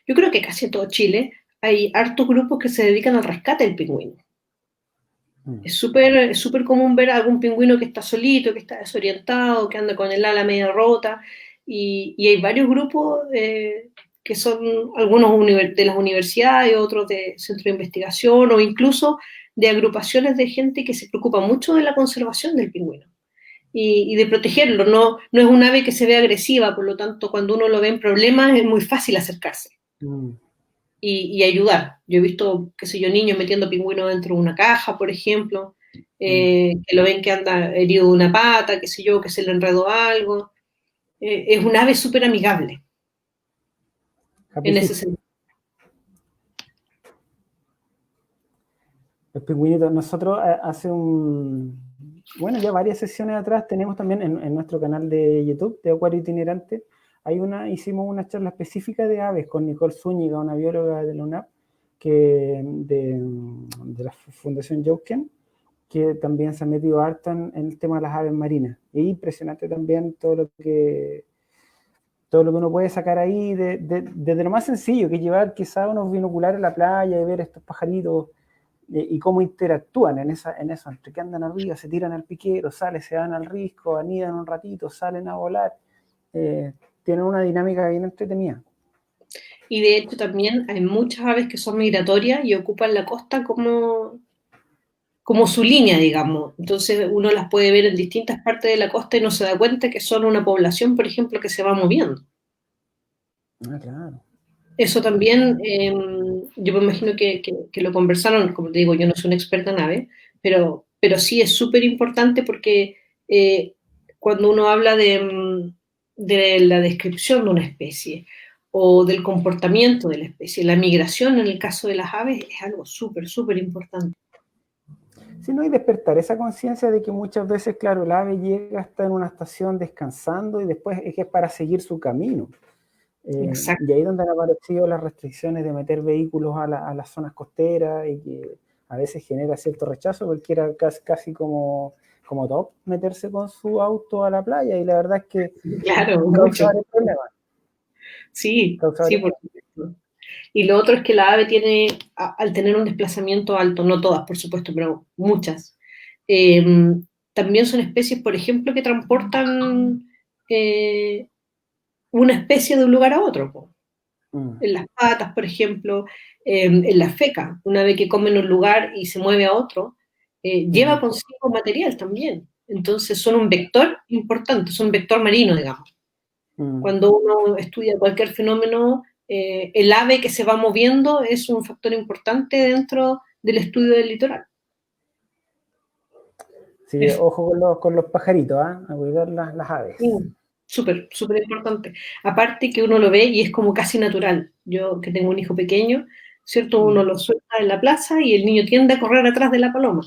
yo creo que casi en todo Chile, hay hartos grupos que se dedican al rescate del pingüino. Mm. Es súper común ver a algún pingüino que está solito, que está desorientado, que anda con el ala media rota, y hay varios grupos que son algunos de las universidades, otros de centros de investigación, o incluso de agrupaciones de gente que se preocupa mucho de la conservación del pingüino y de protegerlo. No es un ave que se ve agresiva, por lo tanto, cuando uno lo ve en problemas es muy fácil acercarse Mm. y ayudar. Yo he visto, qué sé yo, niños metiendo pingüinos dentro de una caja, por ejemplo, Mm. que lo ven que anda herido de una pata, qué sé yo, que se le enredó algo. Es un ave súper amigable Happy en ese Feet. sentido. Los pingüinitos, nosotros bueno, ya varias sesiones atrás tenemos también en nuestro canal de YouTube de Acuario Itinerante, hicimos una charla específica de aves con Nicole Zúñiga, una bióloga de la UNAP, de la Fundación Jauken, que también se ha metido harto en el tema de las aves marinas. Y es impresionante también todo lo que uno puede sacar ahí, desde lo más sencillo, que es llevar quizá unos binoculares a la playa y ver estos pajaritos y cómo interactúan en eso, entre que andan arriba, se tiran al piquero, se van al risco, anidan un ratito, salen a volar. Tienen una dinámica bien entretenida. Y de hecho también hay muchas aves que son migratorias y ocupan la costa como su línea, digamos. Entonces uno las puede ver en distintas partes de la costa y no se da cuenta que son una población, por ejemplo, que se va moviendo. Ah, claro. Eso también, yo me imagino que lo conversaron, como te digo, yo no soy una experta en aves, pero sí es súper importante porque cuando uno habla de la descripción de una especie o del comportamiento de la especie, la migración en el caso de las aves es algo súper, súper importante. Sí, no, y despertar esa conciencia de que muchas veces, claro, el ave llega hasta en una estación descansando y después es que es para seguir su camino. Exacto. Y ahí es donde han aparecido las restricciones de meter vehículos a las zonas costeras y que a veces genera cierto rechazo porque era casi como top meterse con su auto a la playa y la verdad es que Claro, causa mucho. varios problemas. Sí, Causa sí, varios por supuesto. Y lo otro es que la ave tiene, al tener un desplazamiento alto, no todas, por supuesto, pero muchas, eh, también son especies, por ejemplo, que transportan eh, una especie de un lugar a otro. Po. Mm, En las patas, por ejemplo, en la feca, una ave que come en un lugar y se mueve a otro, lleva ujú, consigo material también. Entonces son un vector importante, son un vector marino, digamos. mm. Cuando uno estudia cualquier fenómeno, el ave que se va moviendo es un factor importante dentro del estudio del litoral. Sí, Es ojo con los pajaritos, ¿ah? A cuidar las aves. súper, súper importante. Aparte que uno lo ve y es como casi natural. Yo que tengo un hijo pequeño, ¿cierto? Uno Mm. lo suelta en la plaza y el niño tiende a correr atrás de la paloma.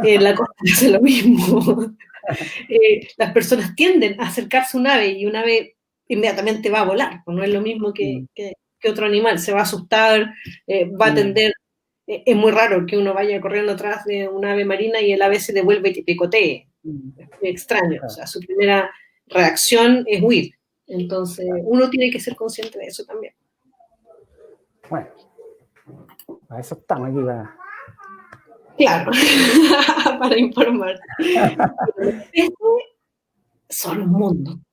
En la costa hace lo mismo. Las personas tienden a acercarse a un ave y un ave inmediatamente va a volar, pues no es lo mismo Mm, que otro animal, se va a asustar, va a mm, tender, es muy raro que uno vaya corriendo atrás de un ave marina y el ave se devuelve y te picotee, mm. es muy extraño, o Claro, sea, su primera reacción es huir, entonces claro. uno tiene que ser consciente de eso también. Bueno, a eso estamos aquí. Claro, para informar. Los peces son un mundo, un mundo.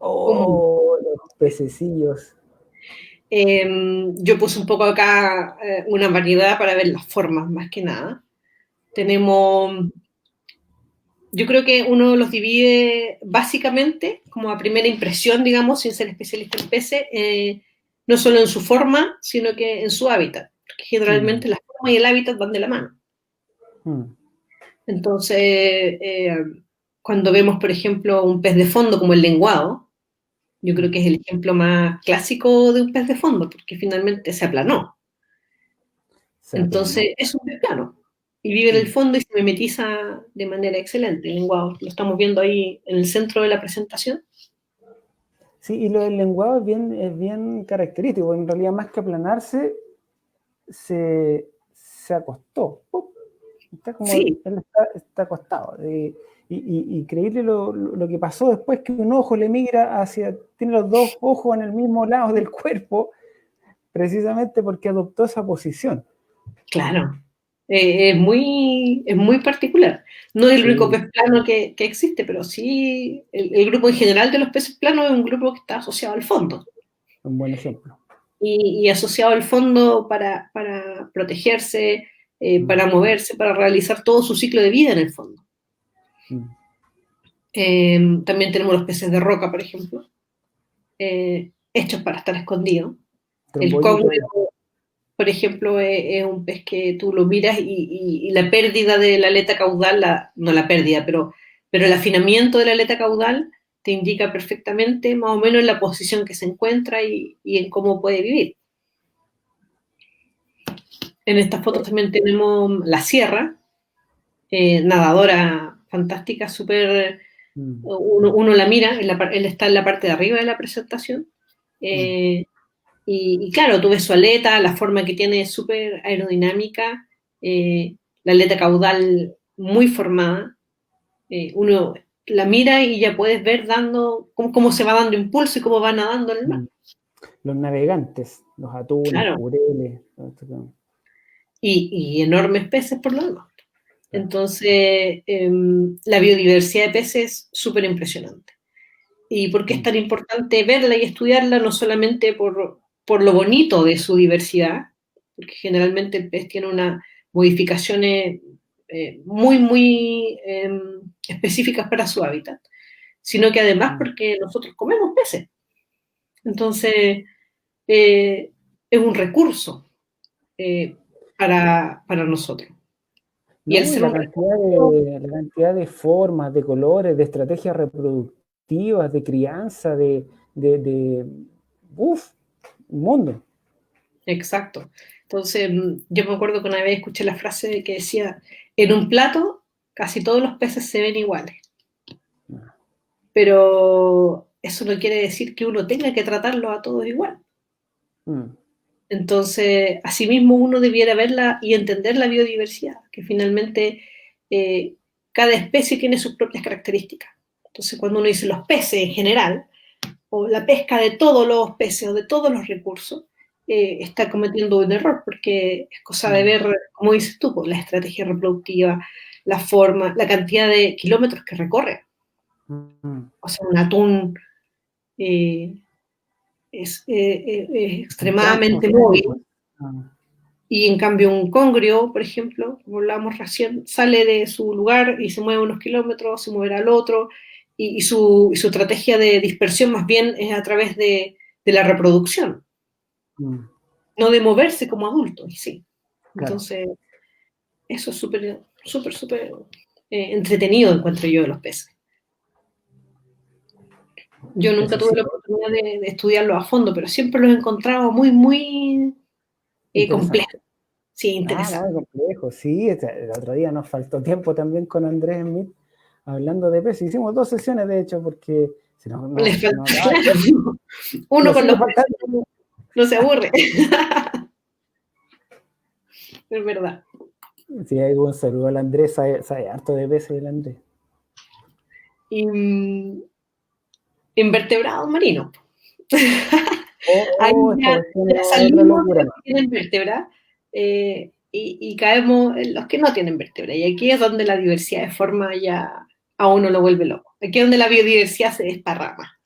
Oh, los pececillos. Yo puse un poco acá una variedad para ver las formas, más que nada. Tenemos, yo creo que uno los divide básicamente, como a primera impresión, digamos, sin ser especialista en peces, no solo en su forma, sino que en su hábitat. Porque Mm, generalmente la forma y el hábitat van de la mano. mm, Entonces, cuando vemos, por ejemplo, un pez de fondo como el lenguado, yo creo mm. que es el ejemplo más clásico de un pez de fondo, porque finalmente se aplanó. Se aplanó. Entonces, es un pez plano y vive en el Mm. fondo y se mimetiza de manera excelente. El lenguado lo estamos viendo ahí en el centro de la presentación. Sí, y lo del lenguado es bien característico. En realidad, más que aplanarse, se acostó. ¡Pum! Está como, Sí, él está acostado. Increíble lo que pasó después que un ojo le migra tiene los dos ojos en el mismo lado del cuerpo, precisamente porque adoptó esa posición. claro. Es muy particular. No es el único Sí, pez plano que existe, pero sí el grupo en general de los peces planos es un grupo que está asociado al fondo. un buen ejemplo. Y asociado al fondo para protegerse, Mm, para moverse, para realizar todo su ciclo de vida en el fondo. mm. También tenemos los peces de roca, por ejemplo, hechos para estar escondidos. El Trombollito. congrio, por ejemplo, es un pez que tú lo miras y la pérdida de la aleta caudal, no la pérdida, pero el afinamiento de la aleta caudal te indica perfectamente más o menos la posición que se encuentra y en cómo puede vivir. En estas fotos también tenemos la sierra, nadadora fantástica, súper. Mm, Uno la mira, él está en la parte de arriba de la presentación, mm. eh, y claro, tú ves su aleta, la forma que tiene es súper aerodinámica, la aleta caudal muy formada, uno la mira y ya puedes ver cómo se va dando impulso y cómo va nadando en el mar. Mm. Los navegantes, los atunes, Claro, jureles. y enormes peces por lo demás. Claro. Entonces, la biodiversidad de peces es súper impresionante. ¿Y por qué es Mm, tan importante verla y estudiarla? No solamente por lo bonito de su diversidad, porque generalmente el pez tiene unas modificaciones muy, muy específicas para su hábitat, sino que además mm. porque nosotros comemos peces. Entonces, eh, es un recurso eh, para nosotros. Y el No, y ser un recurso, la cantidad de formas, de colores, de estrategias reproductivas, de crianza, de uf, un mundo. exacto. Entonces, yo me acuerdo que una vez escuché la frase de que decía, en un plato casi todos los peces se ven iguales, pero eso no quiere decir que uno tenga que tratarlos a todos igual. Mm. Entonces, asimismo, uno debiera verla y entender la biodiversidad, que finalmente cada especie tiene sus propias características. Entonces, cuando uno dice los peces en general, o la pesca de todos los peces o de todos los recursos, está cometiendo un error, porque es cosa de ver, como dices tú, pues, la estrategia reproductiva, la forma, la cantidad de kilómetros que recorre. O sea, un atún eh, es extremadamente móvil, y en cambio un congrio, por ejemplo, como hablábamos recién, sale de su lugar y se mueve unos kilómetros, se moverá al otro, y su estrategia de dispersión más bien es a través de la reproducción, no de moverse como adultos, y sí. Claro. Entonces, eso es súper, súper, súper entretenido, encuentro yo, de los peces. Yo nunca Eso tuve sí, la oportunidad de estudiarlos a fondo, pero siempre los he encontrado muy, muy complejos. interesante. Sí, No, es interesante. complejo, sí. El otro día nos faltó tiempo también con Andrés Smith hablando de peces. Hicimos 2 sesiones, de hecho, porque si no, Les se nos falta, daba claro, tiempo. uno Nos con sigue los faltando. peces no se aburre. Es verdad. Sí, hay un saludo al Andrés, sabe harto de peces el Andrés. Y, invertebrados marinos. Ahí Esta ya, cuestión es ya otra salimos de locura, los ¿no? que tienen vértebra y caemos en los que no tienen vértebra. Y aquí es donde la diversidad de forma ya a uno lo vuelve loco. Aquí es donde la biodiversidad se desparrama.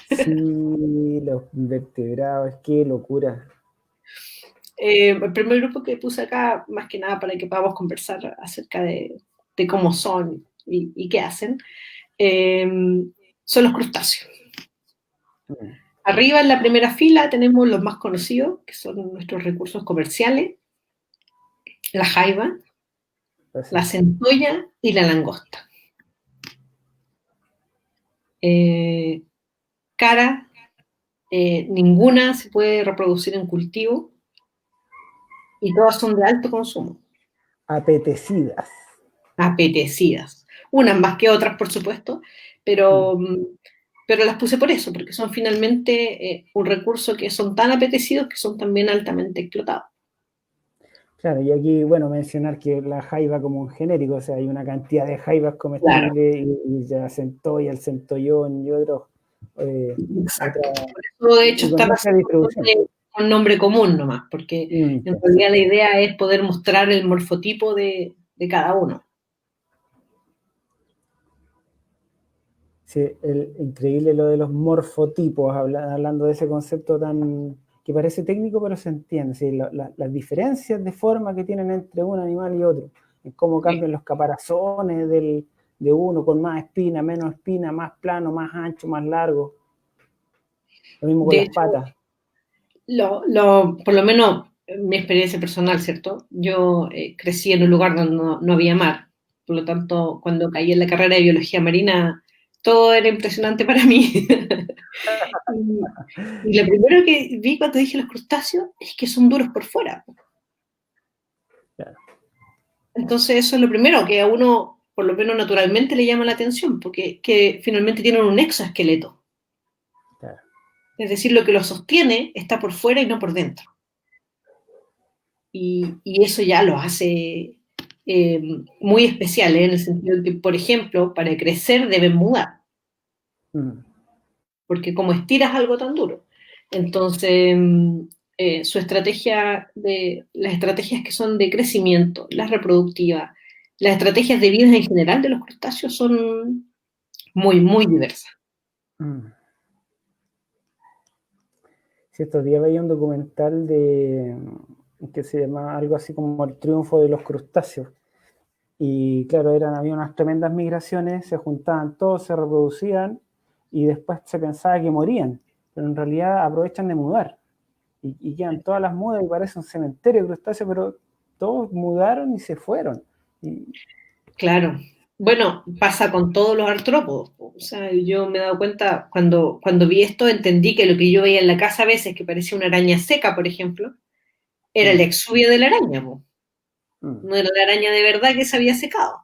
Sí, los invertebrados, qué locura. El primer grupo que puse acá, más que nada para que podamos conversar acerca de cómo son y qué hacen, eh, son los crustáceos. Mm. Arriba en la primera fila tenemos los más conocidos, que son nuestros recursos comerciales, la jaiba, la Entonces, centolla y la langosta. Eh, cara, ninguna se puede reproducir en cultivo y todas son de alto consumo, apetecidas. apetecidas. Unas más que otras, por supuesto, Mm. pero, pero las puse por eso, porque son finalmente un recurso que son tan apetecidos que son también altamente explotados. Claro, y aquí, bueno, mencionar que la jaiba como un genérico, o sea, hay una cantidad de jaibas Claro, comestibles y la centolla, el centollón y otros, otra, exacto. Por eso, de hecho, y con está mucha pasando distribución. un nombre común nomás, porque en realidad la Perfecto. idea es poder mostrar el morfotipo de cada uno. Sí, increíble lo de los morfotipos, hablando de ese concepto tan que parece técnico, pero se entiende. Sí, las diferencias de forma que tienen entre un animal y otro, en cómo Sí. cambian los caparazones de uno con más espina, menos espina, más plano, más ancho, más largo. Lo mismo con De las hecho, patas. por lo menos mi experiencia personal, ¿cierto? Yo crecí en un lugar donde no había mar, por lo tanto, cuando caí en la carrera de biología marina, todo era impresionante para mí. Y lo primero que vi cuando dije los crustáceos es que son duros por fuera. Claro, Entonces eso es lo primero que a uno, por lo menos naturalmente, le llama la atención, porque que finalmente tienen un exoesqueleto. claro. Es decir, lo que lo sostiene está por fuera y no por dentro. Y eso ya lo hace muy especiales, en el sentido de que, por ejemplo, para crecer deben mudar, Mm. porque como estiras algo tan duro. Entonces, su estrategia las estrategias que son de crecimiento, las reproductivas, las estrategias de vida en general de los crustáceos son muy, muy diversas. Mm. Sí, estos días veía un documental que se llama algo así como El triunfo de los crustáceos. Y claro, había unas tremendas migraciones, se juntaban todos, se reproducían y después se pensaba que morían, pero en realidad aprovechan de mudar y quedan todas las mudas y parece un cementerio de crustáceos, pero todos mudaron y se fueron. Y, Claro. Bueno, pasa con todos los artrópodos. O sea, yo me he dado cuenta, cuando vi esto, entendí que lo que yo veía en la casa a veces, que parecía una araña seca, por ejemplo, era el mm, exuvio de la araña, po. mm, No era la araña de verdad que se había secado.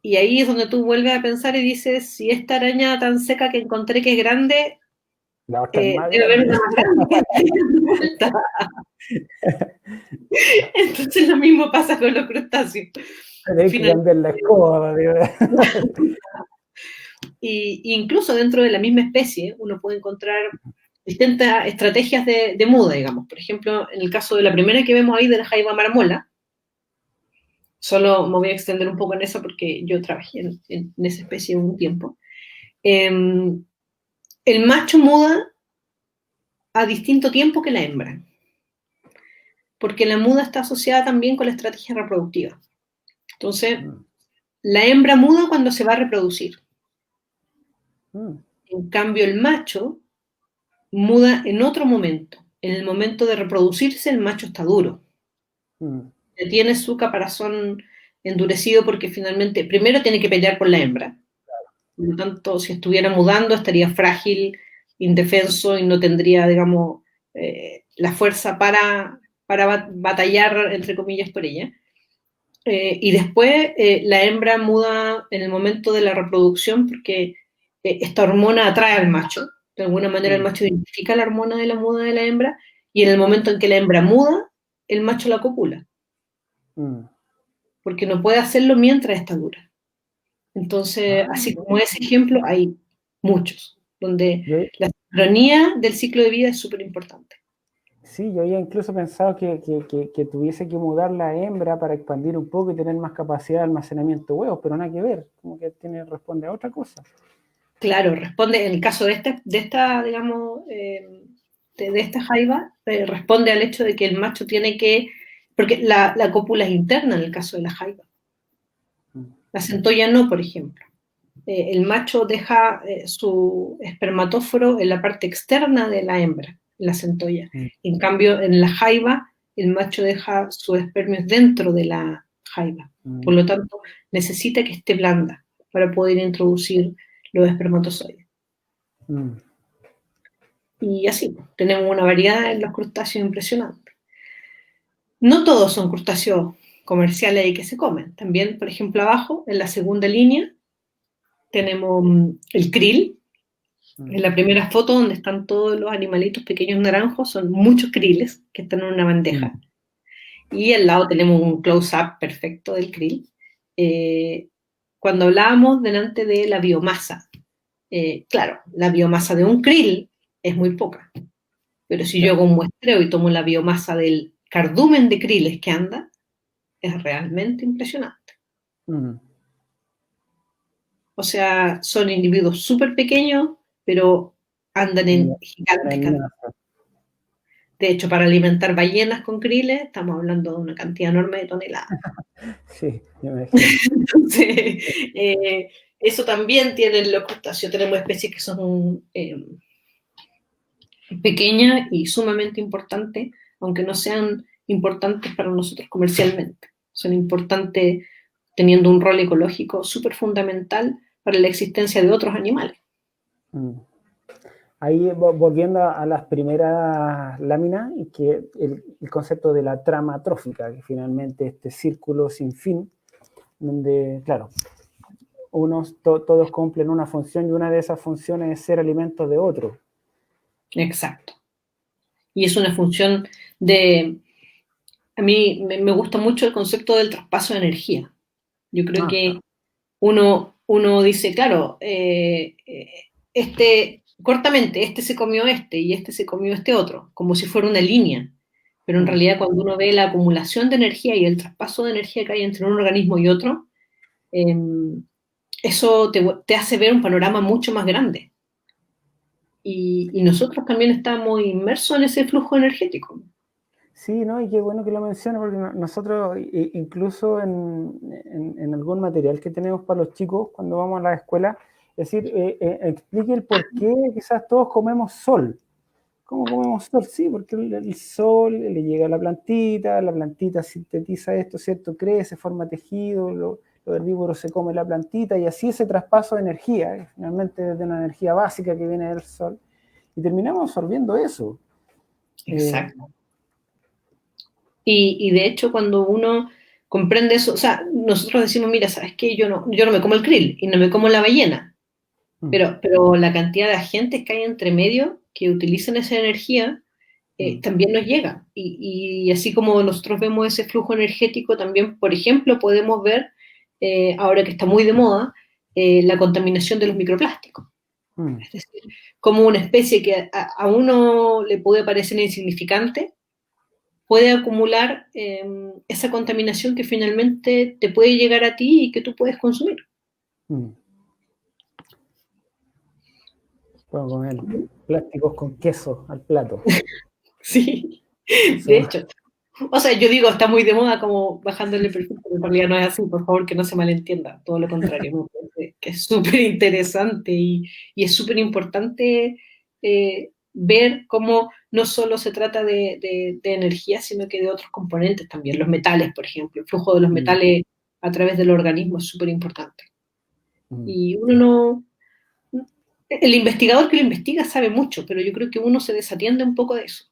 y ahí es donde tú vuelves a pensar y dices, si esta araña tan seca que encontré que es grande, La otra es más debe haber grande. una más grande que esté dando vuelta. Entonces lo mismo pasa con los crustáceos. Hay que Finalmente, cambiar la escoba. Digo. y incluso dentro de la misma especie uno puede encontrar distintas estrategias de muda, digamos. Por ejemplo, en el caso de la primera que vemos ahí de la jaiba marmola, solo me voy a extender un poco en eso porque yo trabajé en esa especie un tiempo. El macho muda a distinto tiempo que la hembra, porque la muda está asociada también con la estrategia reproductiva. Entonces, la hembra muda cuando se va a reproducir. En cambio, el macho muda en otro momento. En el momento de reproducirse, el macho está duro. Tiene su caparazón endurecido porque finalmente, primero tiene que pelear por la hembra. Por lo tanto, si estuviera mudando, estaría frágil, indefenso y no tendría, digamos, la fuerza para batallar, entre comillas, por ella. Y después la hembra muda en el momento de la reproducción porque esta hormona atrae al macho. De alguna manera el macho identifica la hormona de la muda de la hembra y en el momento en que la hembra muda, el macho la copula. Porque no puede hacerlo mientras está dura. Entonces, así como ese ejemplo, hay muchos, donde la sincronía del ciclo de vida es súper importante. Sí, yo había incluso pensado que tuviese que mudar la hembra para expandir un poco y tener más capacidad de almacenamiento de huevos, pero nada que ver, como que responde a otra cosa. Claro, responde, en el caso de esta digamos, de esta jaiba, responde al hecho de que el macho tiene que, porque la cópula es interna en el caso de la jaiba. La centolla no, por ejemplo. El macho deja su espermatóforo en la parte externa de la hembra, la centolla. En cambio, en la jaiba, el macho deja sus espermios dentro de la jaiba. Por lo tanto, necesita que esté blanda para poder introducir los espermatozoides. Y así, tenemos una variedad en los crustáceos impresionante. No todos son crustáceos comerciales y que se comen. También, por ejemplo, abajo, en la segunda línea, tenemos el krill. En la primera foto, donde están todos los animalitos pequeños naranjos, son muchos krilles que están en una bandeja. Y al lado tenemos un close-up perfecto del krill. Cuando hablábamos delante de la biomasa, claro, la biomasa de un krill es muy poca. Pero si yo hago un muestreo y tomo la biomasa del cardumen de krilles que anda, es realmente impresionante. O sea, son individuos súper pequeños, pero andan en gigantes cantidades. De hecho, para alimentar ballenas con kriles, estamos hablando de una cantidad enorme de toneladas. Sí, me imagino. Entonces, eso también tienen los crustáceos. Tenemos especies que son pequeñas y sumamente importantes, aunque no sean importantes para nosotros comercialmente. Son importantes teniendo un rol ecológico súper fundamental para la existencia de otros animales. Ahí volviendo a las primeras láminas, y que el concepto de la trama trófica, que finalmente este círculo sin fin, donde, claro, todos cumplen una función y una de esas funciones es ser alimento de otro. Exacto. Y es una función de... A mí me gusta mucho el concepto del traspaso de energía. Yo creo que uno dice, claro, cortamente, este se comió este y este se comió este otro, como si fuera una línea. Pero en realidad cuando uno ve la acumulación de energía y el traspaso de energía que hay entre un organismo y otro, eso te hace ver un panorama mucho más grande. Y nosotros también estamos inmersos en ese flujo energético. Sí, ¿no? Y qué bueno que lo mencionas, porque nosotros, incluso en algún material que tenemos para los chicos cuando vamos a la escuela, es decir, explique el por qué quizás todos comemos sol. ¿Cómo comemos sol? Sí, porque el sol le llega a la plantita sintetiza esto, ¿cierto? Crece, forma tejido, los herbívoros se comen la plantita y así ese traspaso de energía, finalmente de una energía básica que viene del sol, y terminamos absorbiendo eso. Exacto. Y de hecho, cuando uno comprende eso. O sea, nosotros decimos, mira, ¿sabes qué? Yo no me como el krill y no me como la ballena, pero la cantidad de agentes que hay entre medio que utilizan esa energía también nos llega. Y así como nosotros vemos ese flujo energético, también, por ejemplo, podemos ver, ahora que está muy de moda, la contaminación de los microplásticos. Es decir, como una especie que a uno le puede parecer insignificante, puede acumular esa contaminación que finalmente te puede llegar a ti y que tú puedes consumir. Puedo comer plásticos con queso al plato. Sí, de hecho. O sea, yo digo, está muy de moda como bajándole perfil, pero en realidad no es así, por favor, que no se malentienda, todo lo contrario, me parece que es súper interesante y es súper importante ver cómo no solo se trata de energía, sino que de otros componentes también, los metales, por ejemplo, el flujo de los metales a través del organismo es súper importante. Y uno no, el investigador que lo investiga sabe mucho, pero yo creo que uno se desatiende un poco de eso.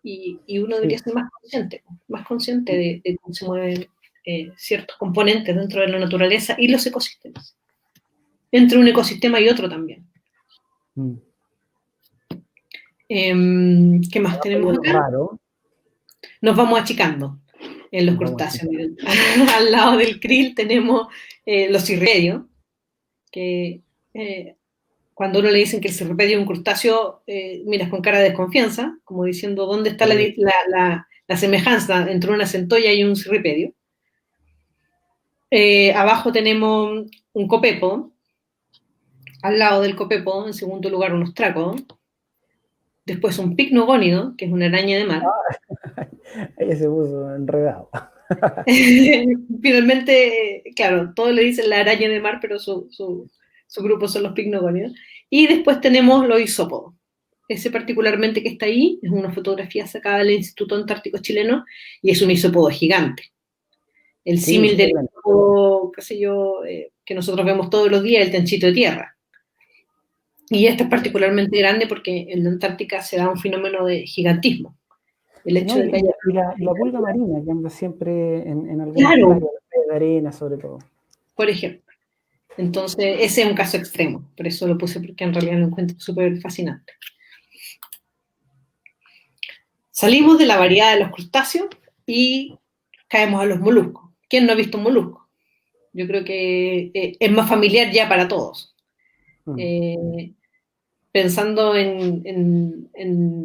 Y uno debería ser más consciente de cómo se mueven ciertos componentes dentro de la naturaleza y los ecosistemas. Entre un ecosistema y otro también. ¿Qué más tenemos acá? Raro. Nos vamos achicando en los crustáceos. Al lado del krill tenemos los cirripedios, que cuando uno le dicen que el cirripedio es un crustáceo, miras con cara de desconfianza, como diciendo, ¿dónde está la semejanza entre una centolla y un cirripedio? Abajo tenemos un copépodo, al lado del copépodo, en segundo lugar, un ostrácodo, después un picnogónido, que es una araña de mar. Ahí se puso enredado. Finalmente, claro, todos le dicen la araña de mar, pero su grupo son los picnogónidos. Y después tenemos los isópodos. Ese particularmente que está ahí es una fotografía sacada del Instituto Antártico Chileno y es un isópodo gigante. El símil del isópodo, qué sé yo, que nosotros vemos todos los días, el tenchito de tierra. Y este es particularmente grande porque en la Antártica se da un fenómeno de gigantismo. El hecho de que haya... y la pulga marina, que anda siempre en algunas claro, playas de arena, sobre todo. Por ejemplo. Entonces, ese es un caso extremo. Por eso lo puse, porque en realidad lo encuentro súper fascinante. Salimos de la variedad de los crustáceos y caemos a los moluscos. ¿Quién no ha visto un molusco? Yo creo que es más familiar ya para todos. Pensando en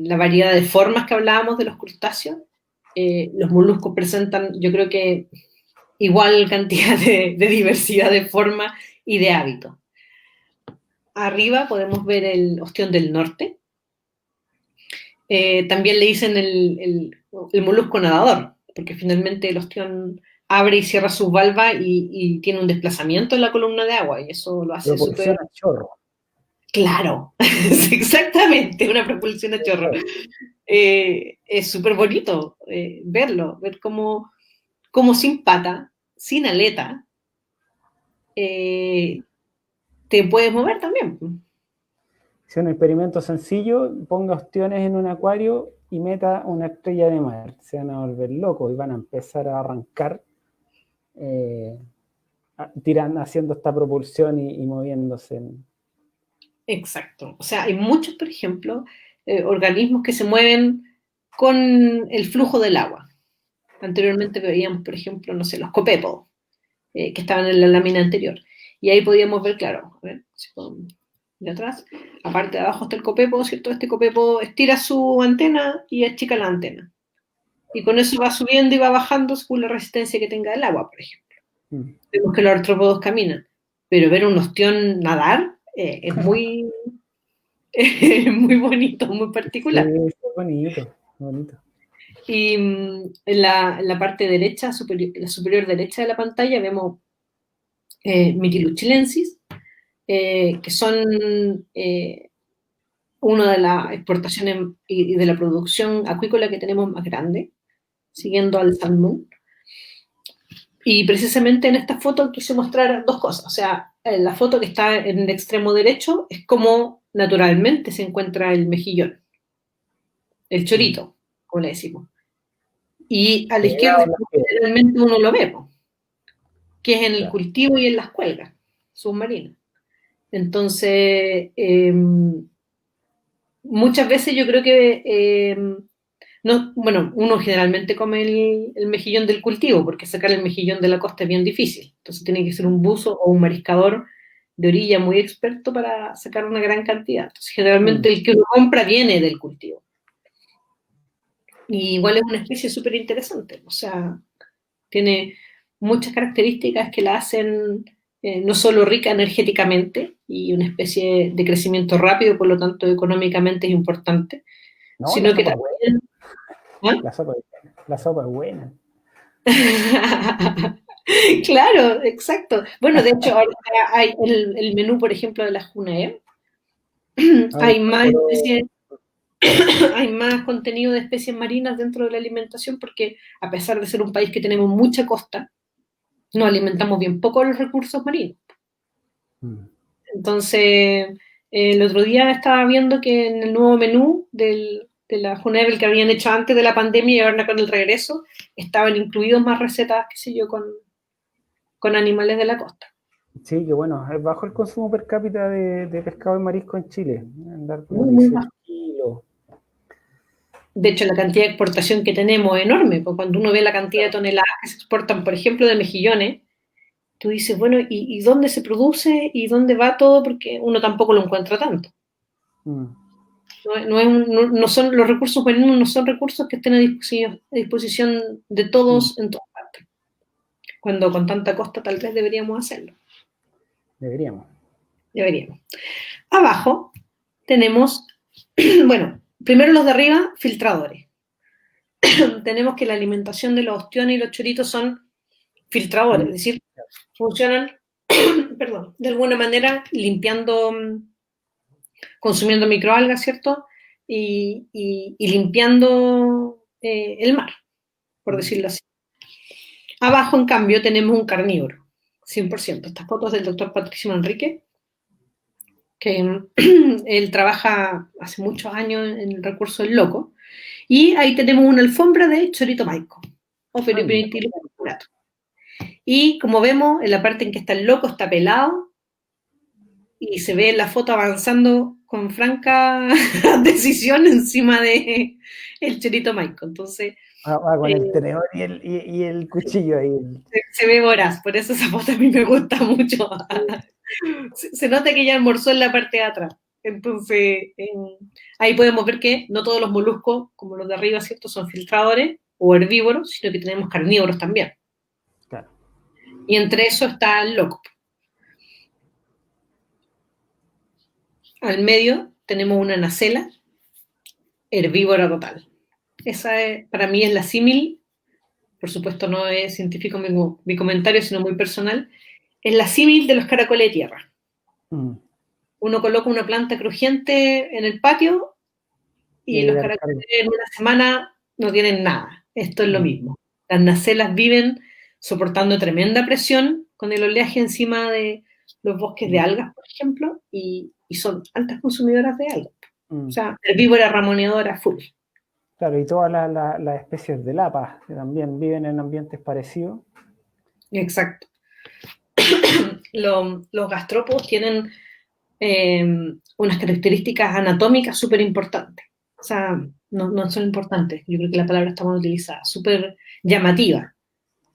la variedad de formas que hablábamos de los crustáceos, los moluscos presentan, yo creo que, igual cantidad de diversidad de formas y de hábitos. Arriba podemos ver el ostión del norte. También le dicen el molusco nadador, porque finalmente el ostión abre y cierra sus valvas y tiene un desplazamiento en la columna de agua, y eso lo hace súper... chorro. Claro, exactamente, una propulsión a chorro. Es súper bonito verlo, ver cómo sin pata, sin aleta, te puedes mover también. Si un experimento sencillo, ponga ostiones en un acuario y meta una estrella de mar. Se van a volver locos y van a empezar a arrancar haciendo esta propulsión y moviéndose. Exacto. O sea, hay muchos, por ejemplo, organismos que se mueven con el flujo del agua. Anteriormente veíamos, por ejemplo, no sé, los copépodos, que estaban en la lámina anterior. Y ahí podíamos ver, claro, a ver, si puedo, de atrás, aparte de abajo está el copepo, ¿cierto? Este copepo estira su antena y achica la antena. Y con eso va subiendo y va bajando según la resistencia que tenga el agua, por ejemplo. Vemos que los artrópodos caminan, pero ver un ostión nadar es muy, muy bonito, muy particular. Sí, es bonito, bonito. Y en la parte derecha, la superior derecha de la pantalla, vemos Mytilus, que son una de las exportaciones y de la producción acuícola que tenemos más grande, siguiendo al salmón. Y precisamente en esta foto quise mostrar dos cosas. O sea, la foto que está en el extremo derecho es cómo naturalmente se encuentra el mejillón, el chorito, como le decimos. Y a la izquierda generalmente uno lo ve, que es en el cultivo y en las cuelgas submarinas. Entonces, muchas veces yo creo que, no, bueno, uno generalmente come el mejillón del cultivo, porque sacar el mejillón de la costa es bien difícil. Entonces tiene que ser un buzo o un mariscador de orilla muy experto para sacar una gran cantidad. Entonces, generalmente el que uno compra viene del cultivo. Y igual es una especie súper interesante, o sea, tiene muchas características que la hacen no solo rica energéticamente y una especie de crecimiento rápido, por lo tanto económicamente es importante, no, sino que también... ¿Ah? La sopa es buena. Claro, exacto. Bueno, de hecho, ahora hay el menú, por ejemplo, de la Junae. Hay más especies, hay más contenido de especies marinas dentro de la alimentación porque a pesar de ser un país que tenemos mucha costa, nos alimentamos bien poco de los recursos marinos. Entonces, el otro día estaba viendo que en el nuevo menú de la Junevel que habían hecho antes de la pandemia y ahora con el regreso, estaban incluidos más recetas, qué sé yo, con animales de la costa. Sí, que bueno, es bajo el consumo per cápita de pescado y marisco en Chile. Andar como Muy 18 bajo. kilos. De hecho, la cantidad de exportación que tenemos es enorme, porque cuando uno ve la cantidad de toneladas que se exportan, por ejemplo, de mejillones, tú dices, bueno, ¿y dónde se produce y dónde va todo? Porque uno tampoco lo encuentra tanto. No son, los recursos marinos no son recursos que estén a disposición de todos en todas partes. Cuando con tanta costa tal vez deberíamos hacerlo. Deberíamos. Abajo tenemos, bueno, primero los de arriba, filtradores. Tenemos que la alimentación de los ostiones y los choritos son filtradores, es decir, funcionan, perdón, de alguna manera limpiando, consumiendo microalgas, ¿cierto? Y limpiando el mar, por decirlo así. Abajo, en cambio, tenemos un carnívoro, 100%. Estas fotos del doctor Patricio Manrique, que él trabaja hace muchos años en el recurso del loco, y ahí tenemos una alfombra de chorito maico, o peripinitilo curato. Y como vemos, en la parte en que está el loco está pelado, y se ve en la foto avanzando con franca decisión encima de el chorito maico. Entonces, con el tenedor y el cuchillo ahí. Se ve voraz, por eso esa foto a mí me gusta mucho. Se nota que ya almorzó en la parte de atrás. Entonces, ahí podemos ver que no todos los moluscos, como los de arriba, ¿cierto?, son filtradores o herbívoros, sino que tenemos carnívoros también. Claro. Y entre eso está el loco. Al medio tenemos una nacela, herbívora total. Esa para mí es la símil, por supuesto no es científico mi comentario, sino muy personal, es la símil de los caracoles de tierra. Uno coloca una planta crujiente en el patio y los caracoles en una semana no tienen nada. Esto es lo mismo. Las nacelas viven soportando tremenda presión con el oleaje encima de los bosques de algas, por ejemplo, y son altas consumidoras de algas. O sea, herbívora ramoneadora full. Claro, y todas las especies de lapas que también viven en ambientes parecidos. Exacto. Los gastrópodos tienen unas características anatómicas súper importantes. O sea, no son importantes, yo creo que la palabra está mal utilizada, súper llamativa.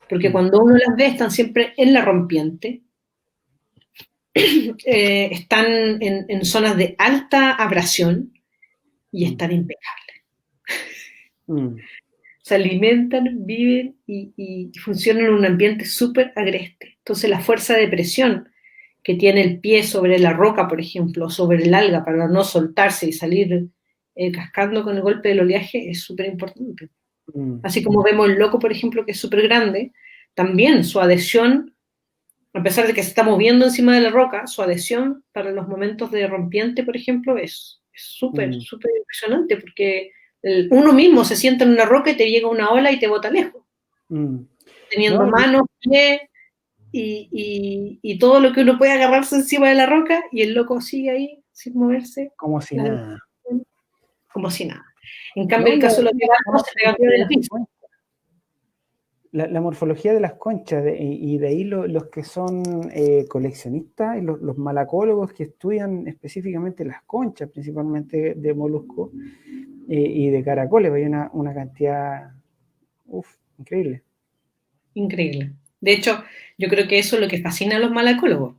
Porque cuando uno las ve, están siempre en la rompiente, están en zonas de alta abrasión y están impecables. Se alimentan, viven y funcionan en un ambiente súper agreste. Entonces la fuerza de presión que tiene el pie sobre la roca, por ejemplo, sobre el alga para no soltarse y salir cascando con el golpe del oleaje es súper importante. Así como vemos el loco, por ejemplo, que es súper grande, también su adhesión, a pesar de que se está moviendo encima de la roca, su adhesión para los momentos de rompiente, por ejemplo, es súper, súper impresionante, porque uno mismo se sienta en una roca y te llega una ola y te bota lejos. Teniendo manos, pies y todo lo que uno puede agarrarse encima de la roca, y el loco sigue ahí sin moverse. Como si nada. Como si nada. En cambio, el caso de los diablos se pegan por el piso. la morfología de las conchas y de ahí los que son coleccionistas y los malacólogos que estudian específicamente las conchas, principalmente de moluscos y de caracoles, hay una cantidad increíble. Increíble. De hecho, yo creo que eso es lo que fascina a los malacólogos.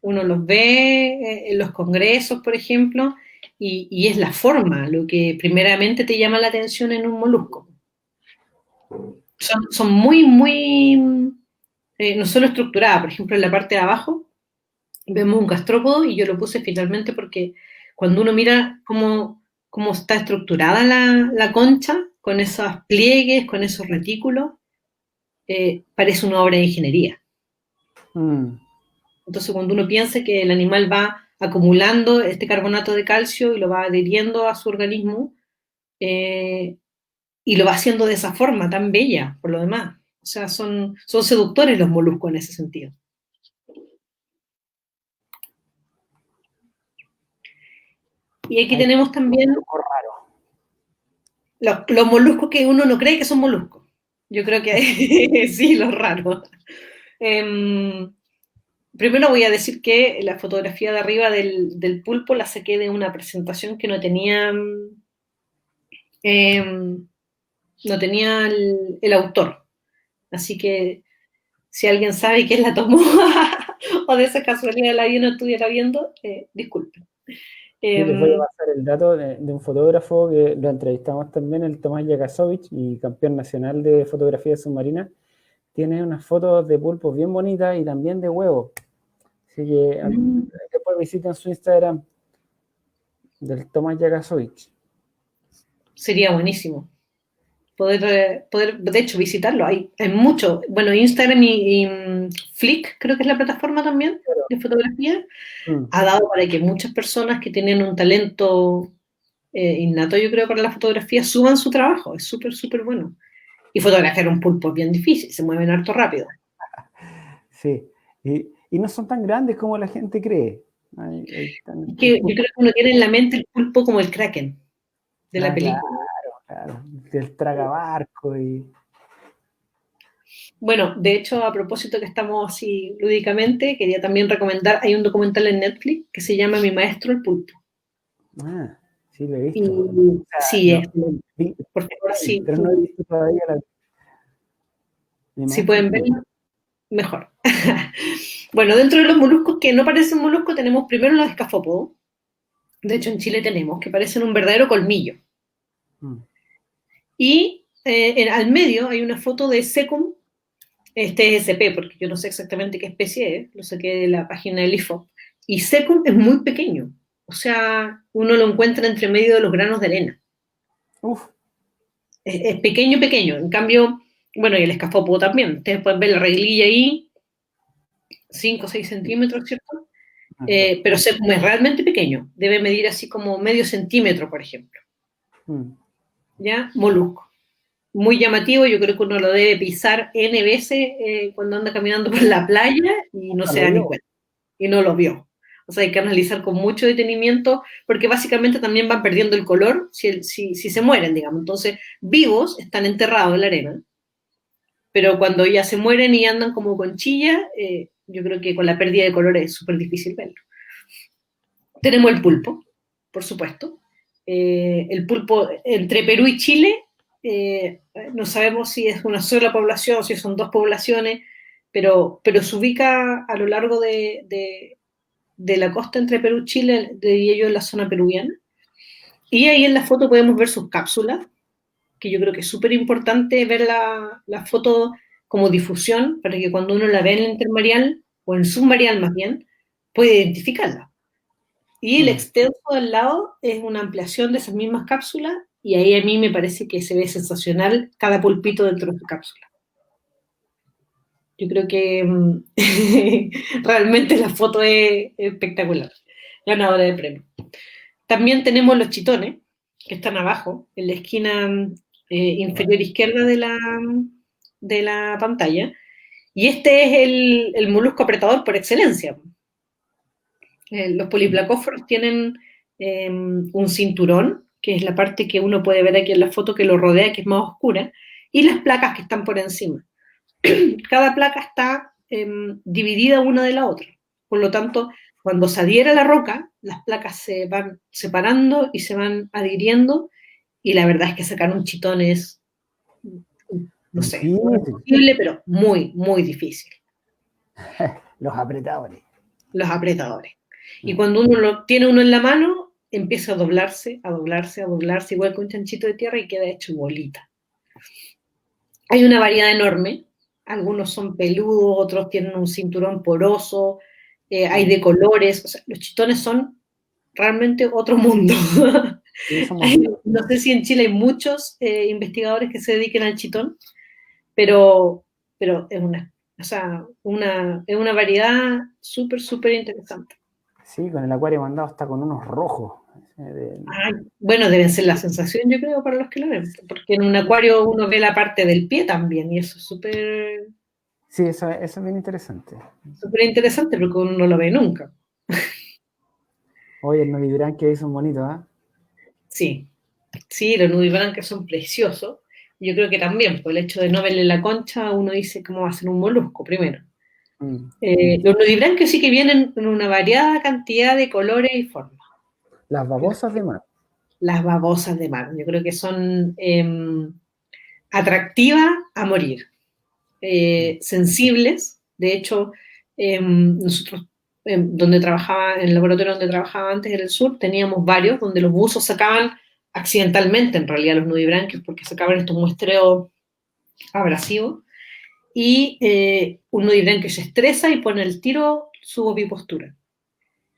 Uno los ve en los congresos, por ejemplo, y es la forma lo que primeramente te llama la atención en un molusco. Son muy, muy, no solo estructuradas. Por ejemplo, en la parte de abajo vemos un gastrópodo y yo lo puse finalmente porque cuando uno mira cómo está estructurada la concha, con esos pliegues, con esos retículos, parece una obra de ingeniería. Entonces, cuando uno piensa que el animal va acumulando este carbonato de calcio y lo va adhiriendo a su organismo, y lo va haciendo de esa forma tan bella, por lo demás. O sea, son seductores los moluscos en ese sentido. Y aquí tenemos también los moluscos que uno no cree que son moluscos. Yo creo que sí, los raros. Primero voy a decir que la fotografía de arriba del pulpo la saqué de una presentación que no tenía el autor. Así que si alguien sabe quién la tomó o de esa casualidad la no estuviera viendo, disculpen. Sí, les voy a pasar el dato de un fotógrafo que lo entrevistamos también, el Tomás Yakasovich, y campeón nacional de fotografía submarina. Tiene unas fotos de pulpos bien bonitas y también de huevos. Así que después visiten su Instagram del Tomás Yakasovich. Sería buenísimo poder, de hecho, visitarlo. Hay mucho. Bueno, Instagram y Flick, creo que es la plataforma también de fotografía, ha dado para que muchas personas que tienen un talento innato, yo creo, para la fotografía, suban su trabajo. Es súper, súper bueno. Y fotografiar un pulpo es bien difícil, se mueven harto rápido. Sí, y no son tan grandes como la gente cree. Yo creo que uno tiene en la mente el pulpo como el Kraken de la película. Claro, del tragabarco y... Bueno, de hecho, a propósito que estamos así lúdicamente, quería también recomendar, hay un documental en Netflix que se llama Mi maestro el pulpo. Sí, lo he visto. Sí, por favor, sí. Pero no he visto todavía Si pueden verlo, mejor. Bueno, dentro de los moluscos que no parecen moluscos tenemos primero los escafópodos. De hecho, en Chile tenemos, que parecen un verdadero colmillo. Y al medio hay una foto de Secum. Este es SP, porque yo no sé exactamente qué especie es, lo saqué de la página del IFOP. Y Secum es muy pequeño, o sea, uno lo encuentra entre medio de los granos de arena. Es pequeño, pequeño. En cambio, bueno, y el escafópodo también. Ustedes pueden ver la reglilla ahí, 5 o 6 centímetros, ¿cierto? Pero Secum es realmente pequeño, debe medir así como medio centímetro, por ejemplo. ¿Ya? Molusco. Muy llamativo, yo creo que uno lo debe pisar N veces cuando anda caminando por la playa y no se da ni cuenta, y no lo vio. O sea, hay que analizar con mucho detenimiento, porque básicamente también van perdiendo el color si se mueren, digamos. Entonces, vivos están enterrados en la arena, pero cuando ya se mueren y andan como conchilla, yo creo que con la pérdida de color es súper difícil verlo. Tenemos el pulpo, por supuesto. El pulpo entre Perú y Chile, no sabemos si es una sola población, si son dos poblaciones, pero se ubica a lo largo de la costa entre Perú y Chile, diría yo, en la zona peruviana. Y ahí en la foto podemos ver sus cápsulas, que yo creo que es súper importante ver la foto como difusión, para que cuando uno la ve en el intermareal, o en el submareal más bien, puede identificarla. Y el extenso al lado es una ampliación de esas mismas cápsulas, y ahí a mí me parece que se ve sensacional cada pulpito dentro de su cápsula. Yo creo que realmente la foto es espectacular, ganadora de premio. También tenemos los chitones, que están abajo, en la esquina inferior izquierda de la pantalla, y este es el molusco apretador por excelencia. Los poliplacóforos tienen un cinturón, que es la parte que uno puede ver aquí en la foto que lo rodea, que es más oscura, y las placas que están por encima. Cada placa está dividida una de la otra. Por lo tanto, cuando se adhiere a la roca, las placas se van separando y se van adhiriendo, y la verdad es que sacar un chitón es, no sé, no es Difícil. posible, pero muy, muy difícil. Los apretadores. Los apretadores. Y cuando tiene uno en la mano, empieza a doblarse, a doblarse, a doblarse, igual que un chanchito de tierra, y queda hecho bolita. Hay una variedad enorme. Algunos son peludos, otros tienen un cinturón poroso, hay de colores. O sea, los chitones son realmente otro mundo. Sí, somos bien. No sé si en Chile hay muchos investigadores que se dediquen al chitón, pero es es una variedad súper, súper interesante. Sí, con el acuario mandado está con unos rojos. Ay, bueno, deben ser la sensación, yo creo, para los que lo ven, porque en un acuario uno ve la parte del pie también, y eso es súper, Sí, eso es bien interesante. súper interesante, porque uno no lo ve nunca. Oye, el nudibranquio que ahí son bonitos, ¿ah? Sí, sí, los nudibranquios son preciosos. Yo creo que también, por el hecho de no verle la concha, uno dice cómo va a ser un molusco primero. Los nudibranquios sí que vienen en una variada cantidad de colores y formas. Las babosas de mar. Las babosas de mar, yo creo que son atractivas a morir. Sensibles. De hecho, nosotros, donde trabajaba, en el laboratorio donde trabajaba antes en el sur, teníamos varios donde los buzos sacaban accidentalmente, en realidad, los nudibranquios, porque sacaban estos muestreos abrasivos, y un nudibranquio se estresa y pone el tiro su ovipostura.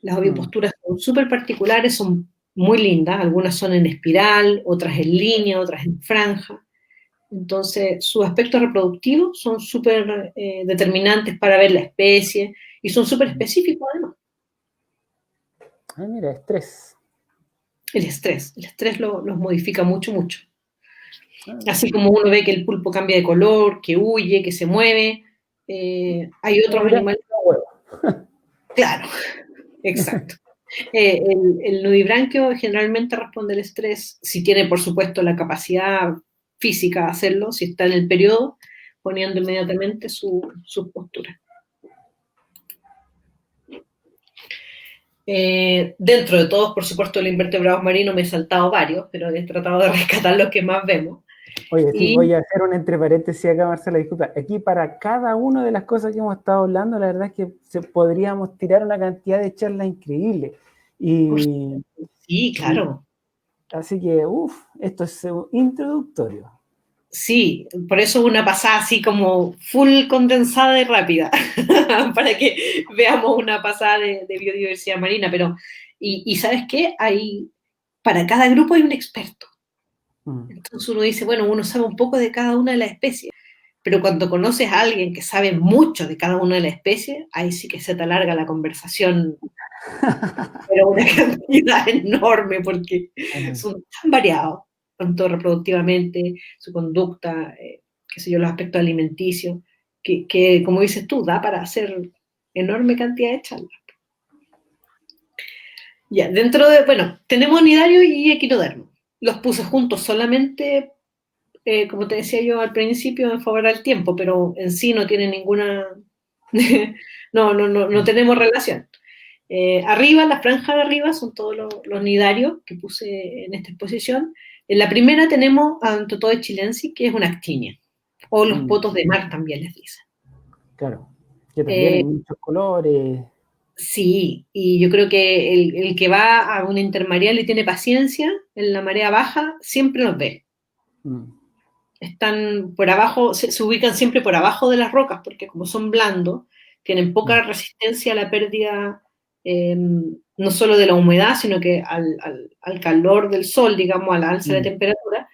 Las oviposturas son súper particulares, son muy lindas, algunas son en espiral, otras en línea, otras en franja. Entonces, sus aspectos reproductivos son súper determinantes para ver la especie y son súper específicos además. Ah, mira, estrés. El estrés los modifica mucho, mucho. Así como uno ve que el pulpo cambia de color, que huye, que se mueve, hay otros animales. Claro, exacto. El nudibranquio generalmente responde al estrés, si tiene, por supuesto, la capacidad física de hacerlo, si está en el periodo, poniendo inmediatamente su postura. Dentro de todos, por supuesto, los invertebrados marinos me he saltado varios, pero he tratado de rescatar los que más vemos. Oye, sí, voy a hacer un entre paréntesis acá, Marcela, disculpa. Aquí para cada una de las cosas que hemos estado hablando, la verdad es que podríamos tirar una cantidad de charlas increíbles. Sí, claro. Así que, esto es introductorio. Sí, por eso una pasada así como full condensada y rápida, para que veamos una pasada de biodiversidad marina. Pero, y ¿sabes qué? Para cada grupo hay un experto. Entonces uno dice, bueno, uno sabe un poco de cada una de las especies, pero cuando conoces a alguien que sabe mucho de cada una de las especies, ahí sí que se te alarga la conversación, pero una cantidad enorme, porque son tan variados, tanto reproductivamente, su conducta, qué sé yo, los aspectos alimenticios, que como dices tú, da para hacer enorme cantidad de charlas. Ya, tenemos onidario y equinodermo. Los puse juntos solamente, como te decía yo al principio, en favor del tiempo, pero en sí no tiene ninguna, no tenemos relación. Arriba, la franja de arriba, son todos los nidarios que puse en esta exposición. En la primera tenemos a Antotoe chilensis, que es una actinia, o los potos de mar también les dicen. Claro, que también hay muchos colores. Sí, y yo creo que el que va a un intermareal y tiene paciencia en la marea baja, siempre los ve. Están por abajo, se ubican siempre por abajo de las rocas, porque como son blandos, tienen poca resistencia a la pérdida, no solo de la humedad, sino que al calor del sol, digamos, a la alza de temperatura.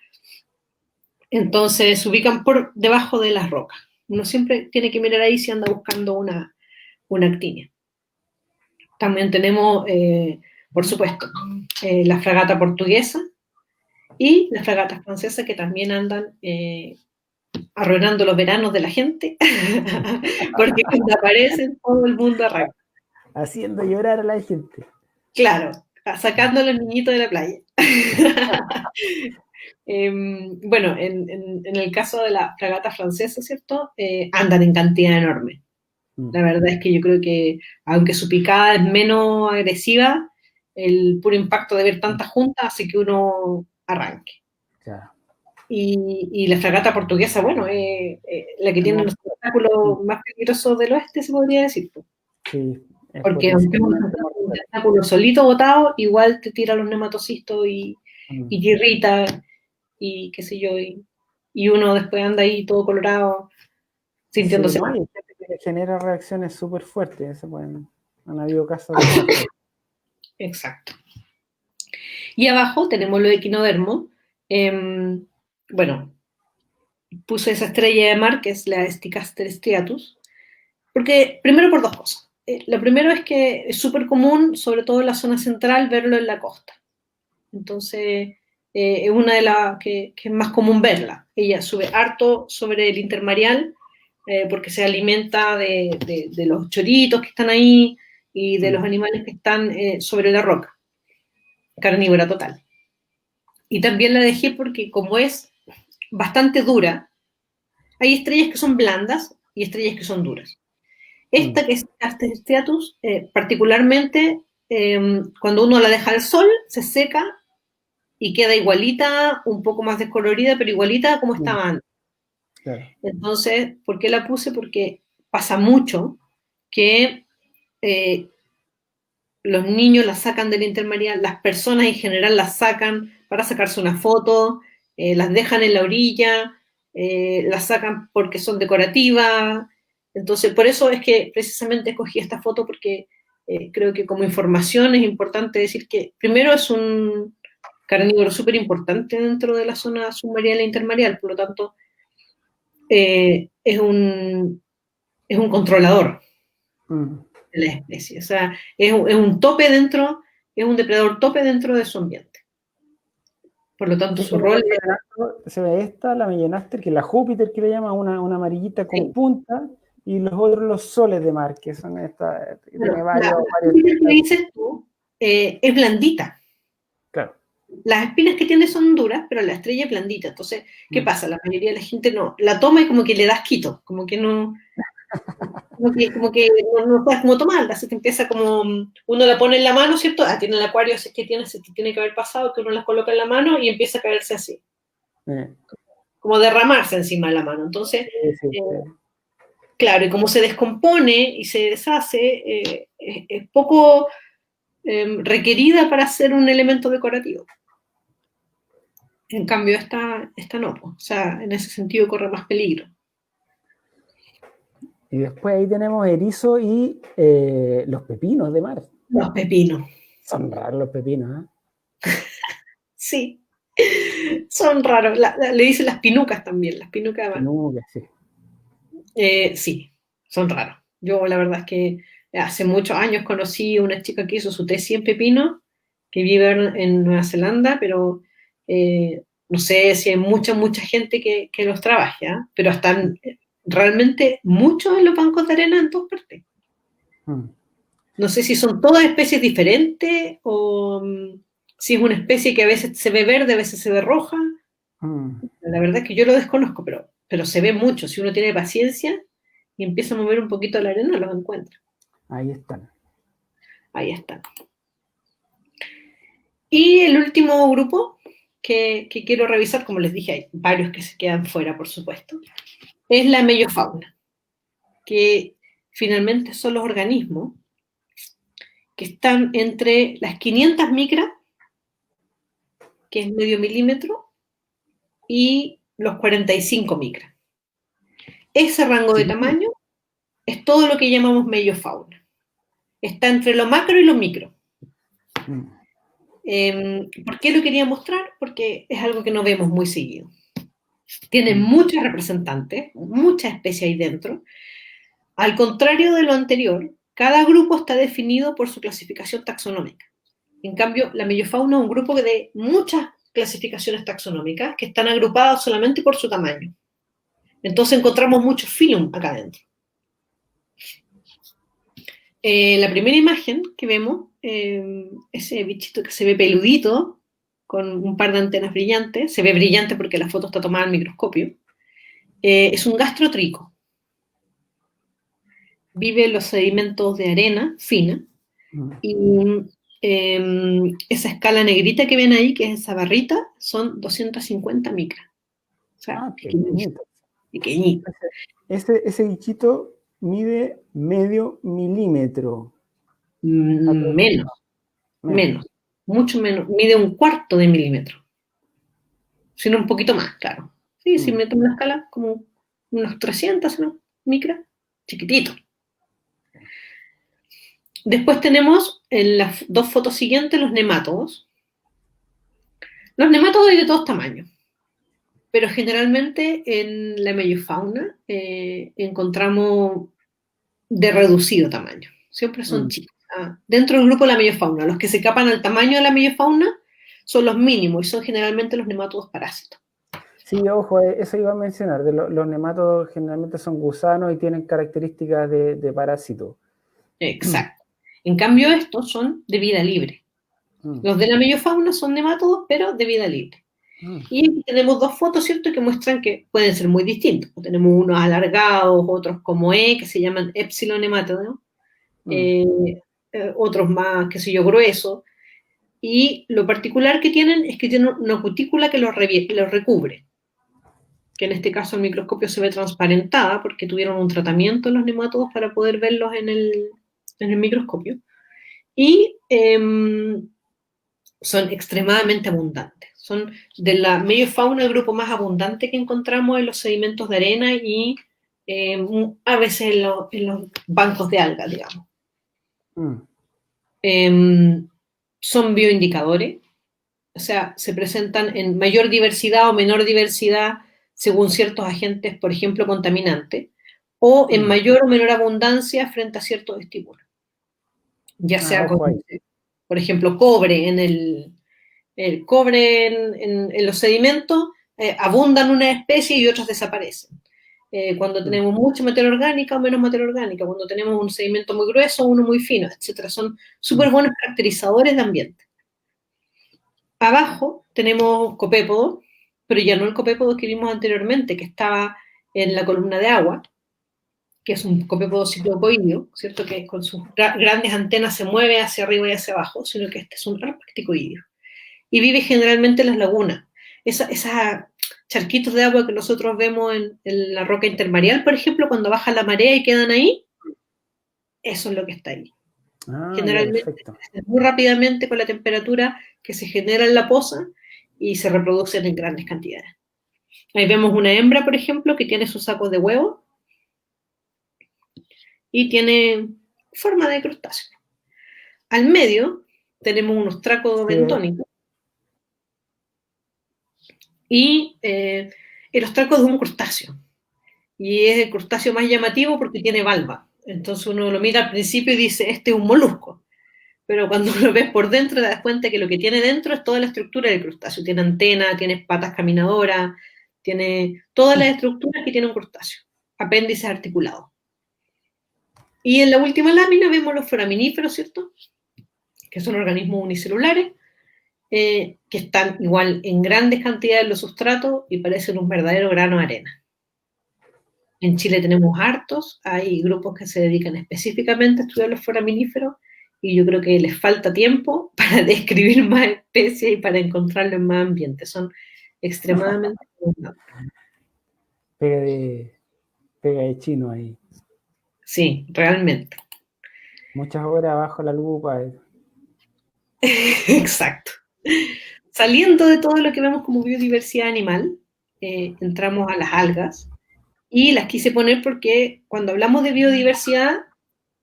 Entonces se ubican por debajo de las rocas. Uno siempre tiene que mirar ahí si anda buscando una actinia. También tenemos, por supuesto, la fragata portuguesa y la fragata francesa, que también andan arruinando los veranos de la gente, porque cuando aparecen todo el mundo arranca. Haciendo llorar a la gente. Claro, sacando a los niñitos de la playa. Bueno, en el caso de la fragata francesa, ¿cierto? Andan en cantidad enorme. La verdad es que yo creo que, aunque su picada es menos agresiva, el puro impacto de ver tantas juntas hace que uno arranque. Claro. Y la fragata portuguesa, bueno, la que tiene los tentáculos más peligrosos del oeste, se podría decir. Sí, es Porque aunque es un potencialmente mortal. tentáculo solito botado, igual te tira los nematocistos y te irrita, y qué sé yo, y uno después anda ahí todo colorado, Sí, sintiéndose ¿no? Y mal. hay gente que genera reacciones súper fuertes. Han habido casos de muerte. Exacto. Y abajo tenemos lo equinodermo. Bueno, puse esa estrella de mar, que es la Sticaster striatus, porque primero por dos cosas. Lo primero es que es súper común, sobre todo en la zona central, verlo en la costa. Entonces, es una de las que es más común verla. Ella sube harto sobre el intermareal, porque se alimenta de los choritos que están ahí y de los animales que están sobre la roca. Carnívora total. Y también la dejé porque como es bastante dura, hay estrellas que son blandas y estrellas que son duras. Esta que es Astes striatus, particularmente cuando uno la deja al sol, se seca y queda igualita, un poco más descolorida, pero igualita como estaba antes. Claro. Entonces, ¿por qué la puse? Porque pasa mucho que los niños la sacan del intermareal, las personas en general las sacan para sacarse una foto, las dejan en la orilla, las sacan porque son decorativas. Entonces, por eso es que precisamente escogí esta foto, porque creo que como información es importante decir que primero es un carnívoro súper importante dentro de la zona submarina e intermareal, por lo tanto, es un controlador de la especie. O sea, es un tope dentro, es un depredador tope dentro de su ambiente. Por lo tanto, Sí, su rol es... se ve esta, la Mellenaster, que es la Júpiter, que le llama una amarillita con Sí. punta, y los otros los soles de mar, que son estas, que tiene Bueno, la varios que dices tú es blandita. claro. Las espinas que tiene son duras, pero la estrella es blandita. Entonces, ¿qué pasa? La mayoría de la gente no la toma y como que le das quito, como que no, no sabes cómo tomarla, se te empieza como, uno la pone en la mano, ¿cierto? Ah, tiene el acuario, así que tiene, se te tiene que haber pasado, que uno las coloca en la mano y empieza a caerse así, como derramarse encima de la mano. Entonces, Sí. claro, y como se descompone y se deshace, es poco requerida para ser un elemento decorativo. En cambio, esta no, o sea, en ese sentido corre más peligro. Y después ahí tenemos erizo y los pepinos de mar. Los pepinos. Son raros los pepinos, ¿eh? Sí, son raros. Le dicen las pinucas también, las pinucas de mar. Sí. Sí, son raros. Yo la verdad es que hace muchos años conocí a una chica que hizo su tesis en pepino, que vive en Nueva Zelanda, pero no sé si hay mucha gente que los trabaja, ¿eh? Pero están realmente muchos en los bancos de arena en todas partes. No sé si son todas especies diferentes o si es una especie que a veces se ve verde, a veces se ve roja. La verdad es que yo lo desconozco, pero se ve mucho. Si uno tiene paciencia y empieza a mover un poquito la arena, los encuentra. Ahí están. Ahí están. Y el último grupo que quiero revisar, como les dije, hay varios que se quedan fuera, por supuesto, es la meiofauna, que finalmente son los organismos que están entre las 500 micras, que es medio milímetro, y los 45 micras. Ese rango de tamaño es todo lo que llamamos meiofauna. Está entre lo macro y lo micro. ¿Por qué lo quería mostrar? Porque es algo que no vemos muy seguido. Tienen muchos representantes, muchas especies ahí dentro. Al contrario de lo anterior, cada grupo está definido por su clasificación taxonómica. En cambio, la meiofauna es un grupo de muchas clasificaciones taxonómicas que están agrupadas solamente por su tamaño. Entonces encontramos muchos filum acá adentro. La primera imagen que vemos, ese bichito que se ve peludito, con un par de antenas brillantes, se ve brillante porque la foto está tomada al microscopio. Es un gastrotrico. Vive en los sedimentos de arena fina, y esa escala negrita que ven ahí, que es esa barrita, son 250 micras. O sea, pequeñito. Pequeñito. Ese bichito mide medio milímetro. Menos, mucho menos. Mide un cuarto de milímetro. Sino un poquito más, claro. Sí, si metemos una escala, como unos 300 micras, chiquitito. Después tenemos en las dos fotos siguientes los nemátodos. Los nemátodos hay de todos tamaños, pero generalmente en la meiofauna encontramos de reducido tamaño. Siempre son chicos. Dentro del grupo de la meiofauna, los que se escapan al tamaño de la meiofauna son los mínimos y son generalmente los nemátodos parásitos. Sí, ojo, eso iba a mencionar. Los nemátodos generalmente son gusanos y tienen características de parásito. Exacto. En cambio, estos son de vida libre. Los de la meiofauna son nemátodos, pero de vida libre. Y tenemos dos fotos, ¿cierto?, que muestran que pueden ser muy distintos. Tenemos unos alargados, otros como que se llaman epsilon nemátodos, otros más, qué sé yo, gruesos. Y lo particular que tienen es que tienen una cutícula que los recubre, que en este caso el microscopio se ve transparentada porque tuvieron un tratamiento en los nemátodos para poder verlos en el microscopio. Y son extremadamente abundantes. Son de la meiofauna el grupo más abundante que encontramos en los sedimentos de arena y a veces en los bancos de algas, digamos. Son bioindicadores, o sea, se presentan en mayor diversidad o menor diversidad según ciertos agentes, por ejemplo, contaminantes, o en mayor o menor abundancia frente a ciertos estímulos. Ya sea con, por ejemplo, cobre en el cobre en los sedimentos, abundan unas especies y otras desaparecen. Cuando tenemos mucha materia orgánica o menos materia orgánica, cuando tenemos un sedimento muy grueso o uno muy fino, etc. Son súper buenos caracterizadores de ambiente. Abajo tenemos copépodo, pero ya no el copépodo que vimos anteriormente, que estaba en la columna de agua, que es un copépodo ciclopoideo, ¿cierto?, que con sus grandes antenas se mueve hacia arriba y hacia abajo, sino que este es un arpacticoideo. Y vive generalmente en las lagunas. Esos charquitos de agua que nosotros vemos en la roca intermareal, por ejemplo, cuando baja la marea y quedan ahí, eso es lo que está ahí. Generalmente muy rápidamente con la temperatura que se genera en la poza y se reproducen en grandes cantidades. Ahí vemos una hembra, por ejemplo, que tiene sus sacos de huevo y tiene forma de crustáceo. Al medio tenemos unos tracos bentónicos y los tracos de un crustáceo. Y es el crustáceo más llamativo porque tiene valva. Entonces uno lo mira al principio y dice, este es un molusco. Pero cuando lo ves por dentro te das cuenta que lo que tiene dentro es toda la estructura del crustáceo. Tiene antena, tiene patas caminadoras, tiene todas las estructuras que tiene un crustáceo. Apéndices articulados. Y en la última lámina vemos los foraminíferos, ¿cierto?, que son organismos unicelulares, que están igual en grandes cantidades en los sustratos y parecen un verdadero grano de arena. En Chile tenemos hartos, hay grupos que se dedican específicamente a estudiar los foraminíferos y yo creo que les falta tiempo para describir más especies y para encontrarlo en más ambientes. Son extremadamente abundantes. Pega de chino ahí. Sí, realmente. Muchas horas bajo la lupa. Exacto. Saliendo de todo lo que vemos como biodiversidad animal, entramos a las algas, y las quise poner porque cuando hablamos de biodiversidad,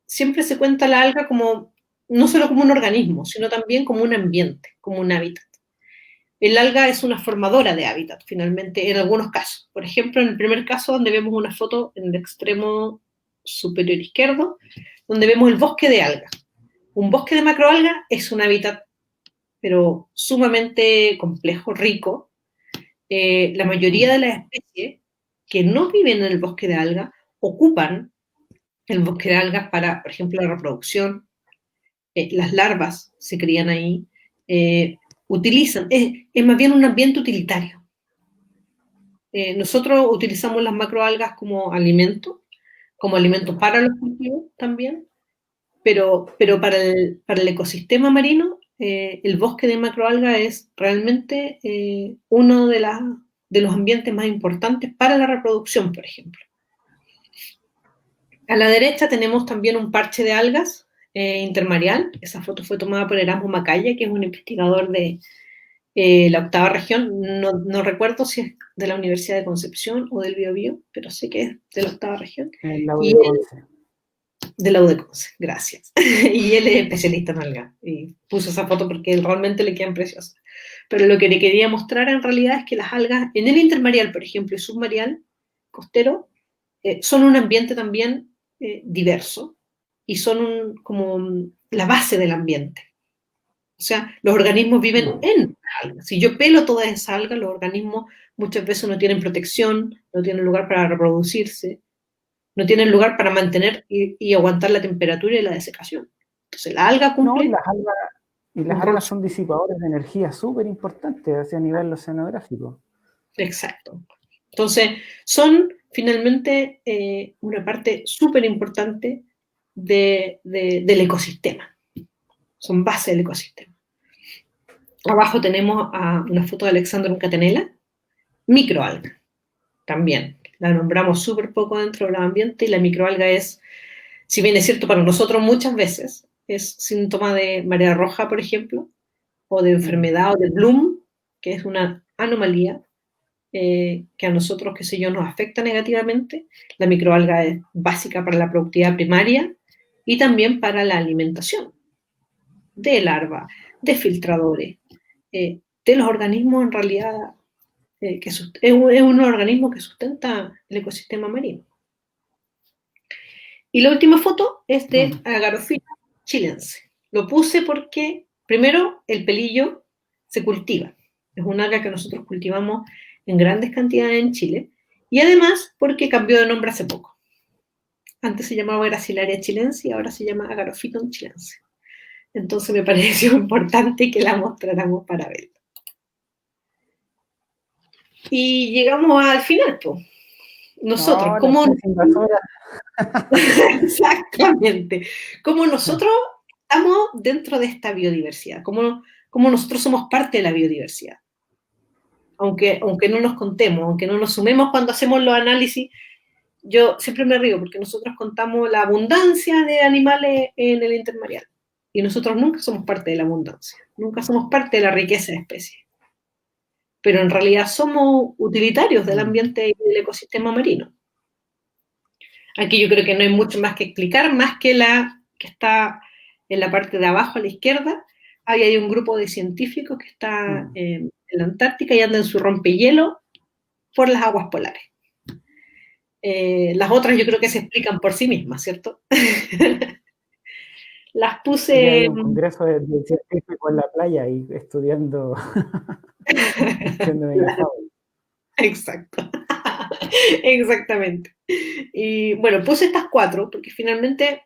siempre se cuenta la alga como, no solo como un organismo, sino también como un ambiente, como un hábitat. El alga es una formadora de hábitat, finalmente, en algunos casos. Por ejemplo, en el primer caso, donde vemos una foto en el extremo superior izquierdo, donde vemos el bosque de algas. Un bosque de macroalga es un hábitat, pero sumamente complejo, rico. La mayoría de las especies que no viven en el bosque de algas ocupan el bosque de algas para, por ejemplo, la reproducción. Las larvas se crían ahí. utilizan, es más bien un ambiente utilitario. Nosotros utilizamos las macroalgas como alimento para los cultivos también, pero para el ecosistema marino, el bosque de macroalga es realmente uno de los ambientes más importantes para la reproducción, por ejemplo. A la derecha tenemos también un parche de algas intermareal. Esa foto fue tomada por Erasmo Macaya, que es un investigador de la octava región. No recuerdo si es de la Universidad de Concepción o del Biobío, pero sé que es de la octava región. La U de Conce. De la U de Conce, gracias. Y él es especialista en algas. Y puso esa foto porque realmente le quedan preciosas. Pero lo que le quería mostrar en realidad es que las algas en el intermareal, por ejemplo, y submareal, costero, son un ambiente también diverso y son como la base del ambiente. O sea, los organismos viven en algas. Si yo pelo todas esas algas, los organismos muchas veces no tienen protección, no tienen lugar para reproducirse, no tienen lugar para mantener y aguantar la temperatura y la desecación. Entonces, la alga cumple... No, las algas son disipadores de energía súper importantes hacia nivel oceanográfico. Exacto. Entonces, son finalmente una parte súper importante del ecosistema. Son base del ecosistema. Abajo tenemos una foto de Alexandrum catenella, microalga, también. La nombramos súper poco dentro del ambiente y la microalga es, si bien es cierto para nosotros muchas veces, es síntoma de marea roja, por ejemplo, o de enfermedad o de Bloom, que es una anomalía que a nosotros, qué sé yo, nos afecta negativamente. La microalga es básica para la productividad primaria y también para la alimentación de larvas, de filtradores, de los organismos en realidad, es un organismo que sustenta el ecosistema marino. Y la última foto es de Agarophila chilense. Lo puse porque, primero, el pelillo se cultiva. Es un alga que nosotros cultivamos en grandes cantidades en Chile. Y además, porque cambió de nombre hace poco. Antes se llamaba Gracilaria chilense y ahora se llama Agarophyton chilense. Entonces me pareció importante que la mostráramos para verla. Y llegamos al final, pues. Nosotros, ¿cómo? Exactamente. Como nosotros estamos dentro de esta biodiversidad, como nosotros somos parte de la biodiversidad. Aunque no nos contemos, aunque no nos sumemos cuando hacemos los análisis, yo siempre me río porque nosotros contamos la abundancia de animales en el intermareal. Y nosotros nunca somos parte de la abundancia, nunca somos parte de la riqueza de especies. Pero en realidad somos utilitarios del ambiente y del ecosistema marino. Aquí yo creo que no hay mucho más que explicar, más que la que está en la parte de abajo a la izquierda. Ahí hay un grupo de científicos que está en la Antártica y anda en su rompehielo por las aguas polares. Las otras yo creo que se explican por sí mismas, ¿cierto? Las puse... Hay un congreso de científicos en la playa y estudiando... Exacto. Exactamente. Y bueno, puse estas 4 porque finalmente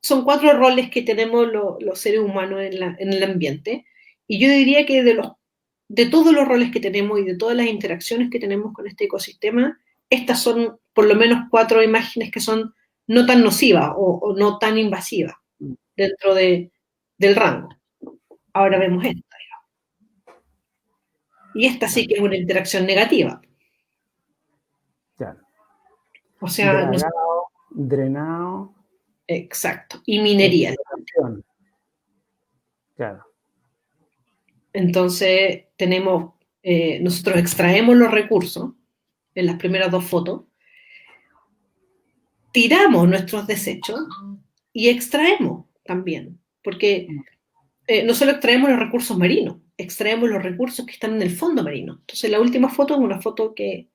son 4 roles que tenemos los seres humanos en el ambiente. Y yo diría que de todos los roles que tenemos y de todas las interacciones que tenemos con este ecosistema, estas son por lo menos 4 imágenes que son no tan nocivas o no tan invasivas dentro del rango. Ahora vemos esta. Y esta sí que es una interacción negativa. Claro. O sea, drenado. Exacto. Y minería. Claro. Entonces, nosotros extraemos los recursos en las primeras 2 fotos, tiramos nuestros desechos y extraemos también. Porque no solo extraemos los recursos marinos, extraemos los recursos que están en el fondo marino. Entonces, la última foto es una foto que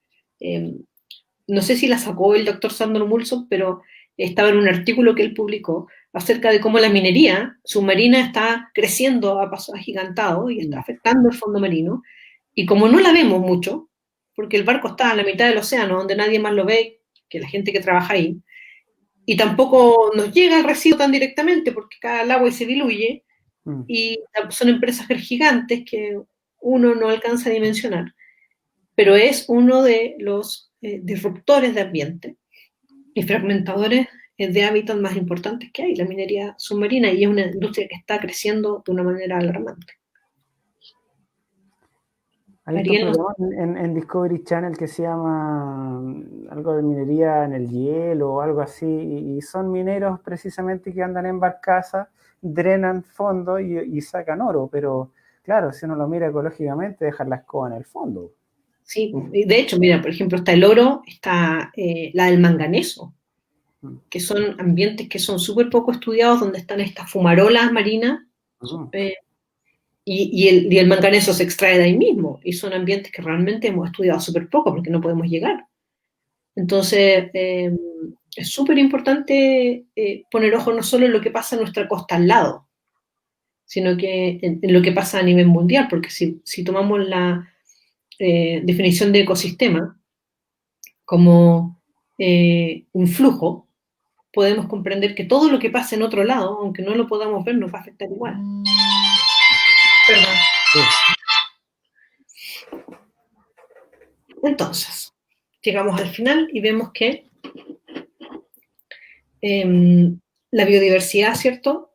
no sé si la sacó el doctor Sandor Mulson, pero estaba en un artículo que él publicó acerca de cómo la minería submarina está creciendo a pasos agigantados y está afectando el fondo marino. Y como no la vemos mucho, porque el barco está a la mitad del océano, donde nadie más lo ve que la gente que trabaja ahí, y tampoco nos llega el residuo tan directamente, porque cae al agua y se diluye, y son empresas gigantes que uno no alcanza a dimensionar, pero es uno de los disruptores de ambiente y fragmentadores de hábitat más importantes que hay, la minería submarina, y es una industria que está creciendo de una manera alarmante. Hay estos programas en Discovery Channel que se llama algo de minería en el hielo o algo así, y son mineros precisamente que andan en barcaza, drenan fondo y sacan oro, pero claro, si uno lo mira ecológicamente, dejan la escoba en el fondo. Sí, de hecho, mira, por ejemplo, está el oro, está la del manganeso, que son ambientes que son súper poco estudiados, donde están estas fumarolas marinas, y el manganeso se extrae de ahí mismo, y son ambientes que realmente hemos estudiado súper poco, porque no podemos llegar. Entonces, es súper importante poner ojo no solo en lo que pasa en nuestra costa al lado, sino que en lo que pasa a nivel mundial, porque si tomamos la definición de ecosistema como un flujo, podemos comprender que todo lo que pasa en otro lado, aunque no lo podamos ver, nos va a afectar igual. Perdón. Entonces, llegamos al final y vemos que la biodiversidad, ¿cierto?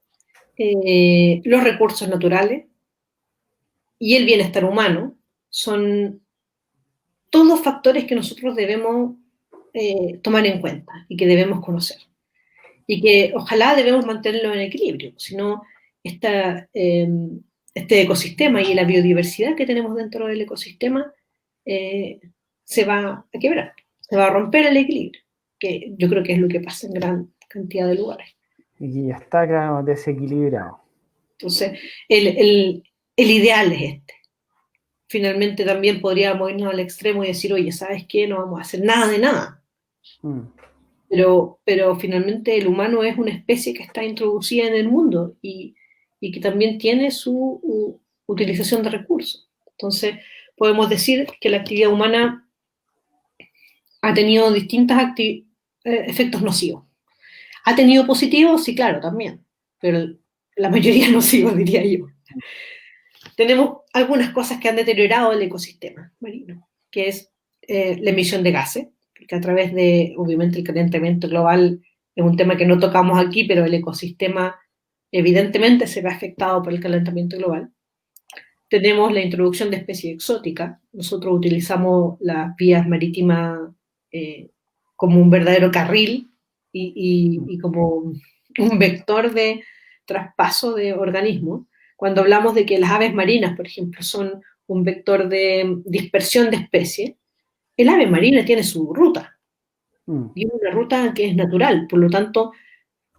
Los recursos naturales y el bienestar humano son todos factores que nosotros debemos tomar en cuenta y que debemos conocer. Y que ojalá debemos mantenerlo en equilibrio, si no, este ecosistema y la biodiversidad que tenemos dentro del ecosistema se va a quebrar, se va a romper el equilibrio, que yo creo que es lo que pasa en gran cantidad de lugares. Y ya está, claro, desequilibrado. Entonces, el ideal es este. Finalmente también podríamos irnos al extremo y decir, oye, ¿sabes qué? No vamos a hacer nada de nada. Pero finalmente el humano es una especie que está introducida en el mundo y que también tiene su utilización de recursos. Entonces, podemos decir que la actividad humana ha tenido distintos efectos nocivos. ¿Ha tenido positivos? Sí, claro, también, pero la mayoría nocivos, diría yo. Tenemos algunas cosas que han deteriorado el ecosistema marino, que es la emisión de gases, porque a través de, obviamente, el calentamiento global es un tema que no tocamos aquí, pero el ecosistema evidentemente se ve afectado por el calentamiento global. Tenemos la introducción de especies exóticas. Nosotros utilizamos las vías marítimas como un verdadero carril y como un vector de traspaso de organismos. Cuando hablamos de que las aves marinas, por ejemplo, son un vector de dispersión de especies, el ave marina tiene su ruta, y una ruta que es natural, por lo tanto,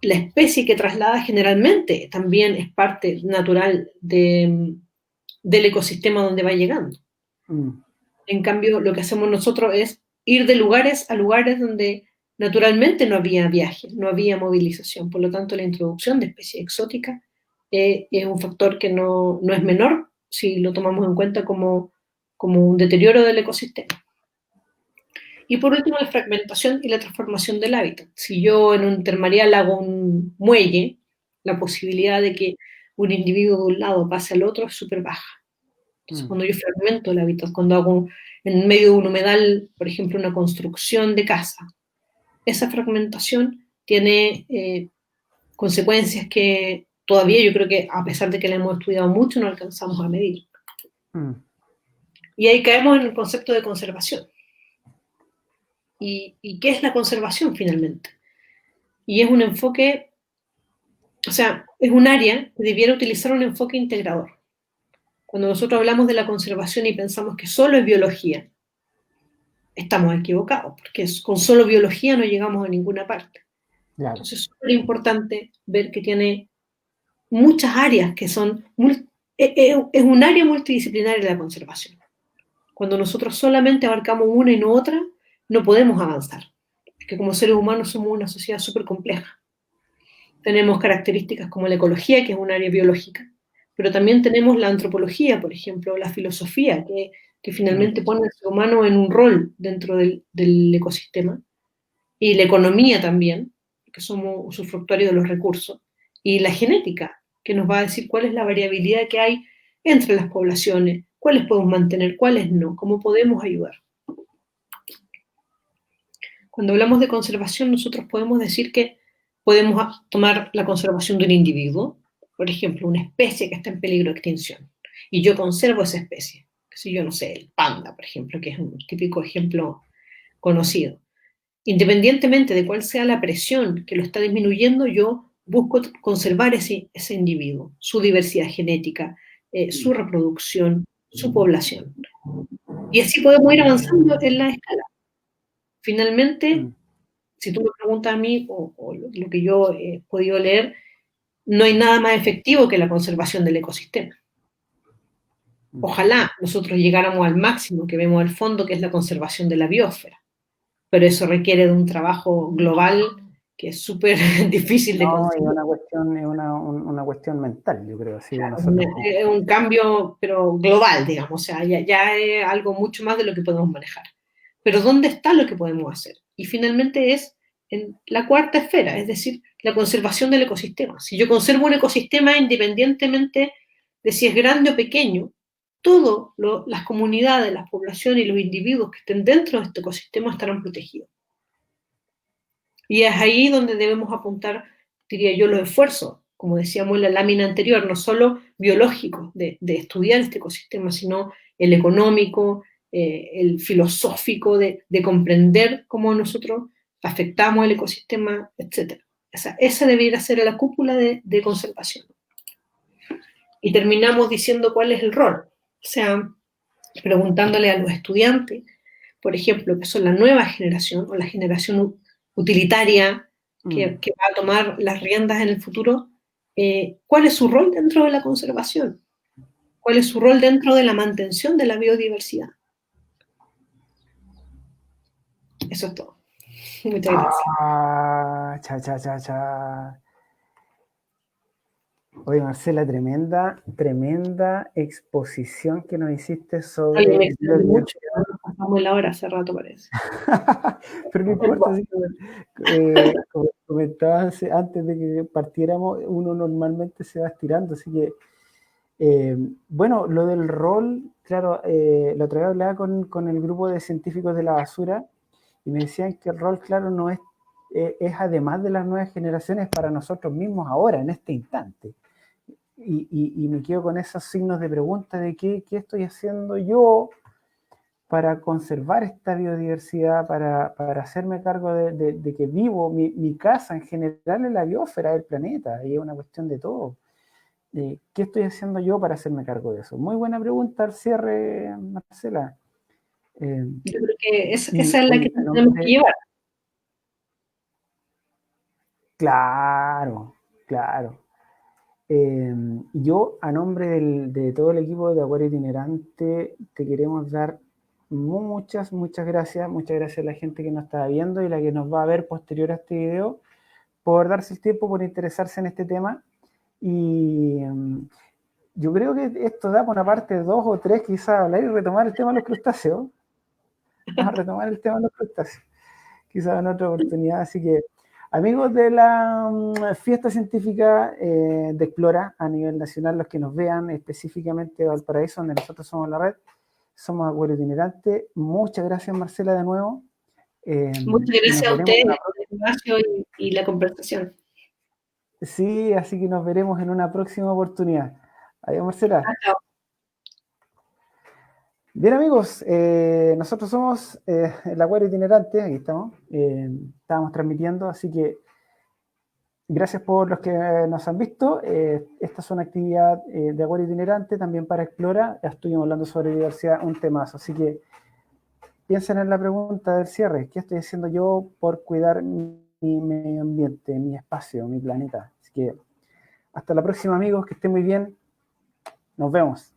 la especie que traslada generalmente también es parte natural del ecosistema donde va llegando. En cambio, lo que hacemos nosotros es ir de lugares a lugares donde naturalmente no había viaje, no había movilización, por lo tanto, la introducción de especies exóticas es un factor que no es menor si lo tomamos en cuenta como un deterioro del ecosistema. Y por último, la fragmentación y la transformación del hábitat. Si yo en un termarial hago un muelle, la posibilidad de que un individuo de un lado pase al otro es súper baja. Entonces, cuando yo fragmento el hábitat, cuando hago en medio de un humedal, por ejemplo, una construcción de casa, esa fragmentación tiene consecuencias que todavía yo creo que, a pesar de que la hemos estudiado mucho, no alcanzamos a medir. Y ahí caemos en el concepto de conservación. ¿Y qué es la conservación finalmente? Y es un enfoque, o sea, es un área que debiera utilizar un enfoque integrador. Cuando nosotros hablamos de la conservación y pensamos que solo es biología, estamos equivocados, porque con solo biología no llegamos a ninguna parte. Claro. Entonces es súper importante ver que tiene muchas áreas que son, es un área multidisciplinaria la conservación. Cuando nosotros solamente abarcamos una y no otra, no podemos avanzar, porque como seres humanos somos una sociedad súper compleja. Tenemos características como la ecología, que es un área biológica, pero también tenemos la antropología, por ejemplo, la filosofía, que finalmente pone al ser humano en un rol dentro del ecosistema, y la economía también, que somos usufructuarios de los recursos, y la genética, que nos va a decir cuál es la variabilidad que hay entre las poblaciones, cuáles podemos mantener, cuáles no, cómo podemos ayudar. Cuando hablamos de conservación, nosotros podemos decir que podemos tomar la conservación de un individuo, por ejemplo, una especie que está en peligro de extinción, y yo conservo esa especie. Si yo no sé, el panda, por ejemplo, que es un típico ejemplo conocido. Independientemente de cuál sea la presión que lo está disminuyendo, yo busco conservar ese individuo, su diversidad genética, su reproducción, su población. Y así podemos ir avanzando en la escala. Finalmente, si tú me preguntas a mí, o lo que yo he podido leer, no hay nada más efectivo que la conservación del ecosistema. Ojalá nosotros llegáramos al máximo que vemos al fondo, que es la conservación de la biosfera. Pero eso requiere de un trabajo global que es súper difícil de conseguir. Es una cuestión mental, yo creo. Sí, claro, es un cambio, pero global, digamos. O sea, ya es algo mucho más de lo que podemos manejar. Pero ¿dónde está lo que podemos hacer? Y finalmente es en la cuarta esfera, es decir, la conservación del ecosistema. Si yo conservo un ecosistema independientemente de si es grande o pequeño, todas las comunidades, las poblaciones y los individuos que estén dentro de este ecosistema estarán protegidos. Y es ahí donde debemos apuntar, diría yo, los esfuerzos, como decíamos en la lámina anterior, no solo biológicos de estudiar este ecosistema, sino el económico, el filosófico de comprender cómo nosotros afectamos el ecosistema, etc. Esa debería ser la cúpula de conservación. Y terminamos diciendo cuál es el rol. O sea, preguntándole a los estudiantes, por ejemplo, que son la nueva generación o la generación utilitaria que va a tomar las riendas en el futuro, ¿cuál es su rol dentro de la conservación? ¿Cuál es su rol dentro de la mantención de la biodiversidad? Eso es todo. Muchas gracias. Oye, Marcela, tremenda exposición que nos hiciste sobre... Oye, me extraño mucho, nos pasamos la hora hace rato, parece. Pero no importa, así como comentaba antes de que partiéramos, uno normalmente se va estirando, así que, bueno, lo del rol, claro, la otra vez hablaba con el grupo de científicos de la basura, y me decían que el rol, claro, no es además de las nuevas generaciones para nosotros mismos ahora, en este instante. Y me quedo con esos signos de pregunta de qué estoy haciendo yo para conservar esta biodiversidad, para hacerme cargo de que vivo, mi casa en general es la biosfera del planeta, y es una cuestión de todo. ¿Qué estoy haciendo yo para hacerme cargo de eso? Muy buena pregunta al cierre, Marcela. Yo creo que esa es la que tenemos que llevar. Claro. Yo, a nombre de todo el equipo de Acuario Itinerante, te queremos dar muchas gracias. Muchas gracias a la gente que nos está viendo y la que nos va a ver posterior a este video, por darse el tiempo, por interesarse en este tema. Y yo creo que esto da por una parte 2 o 3, quizás, hablar y retomar el tema de los crustáceos. Vamos a retomar el tema de los crustáceos, quizás en otra oportunidad. Así que, amigos de la fiesta científica de Explora a nivel nacional, los que nos vean específicamente de Valparaíso, donde nosotros somos la red, somos Acuario Itinerante. Muchas gracias, Marcela, de nuevo. Muchas gracias a ustedes por el espacio y la conversación. Sí, así que nos veremos en una próxima oportunidad. Adiós, Marcela. Chao. Bien, amigos, nosotros somos el Acuario Itinerante, aquí estamos, estábamos transmitiendo, así que gracias por los que nos han visto. Esta es una actividad de Acuario Itinerante, también para Explora. Ya estuvimos hablando sobre diversidad, un temazo, así que piensen en la pregunta del cierre: ¿qué estoy haciendo yo por cuidar mi medio ambiente, mi espacio, mi planeta? Así que hasta la próxima, amigos, que estén muy bien, nos vemos.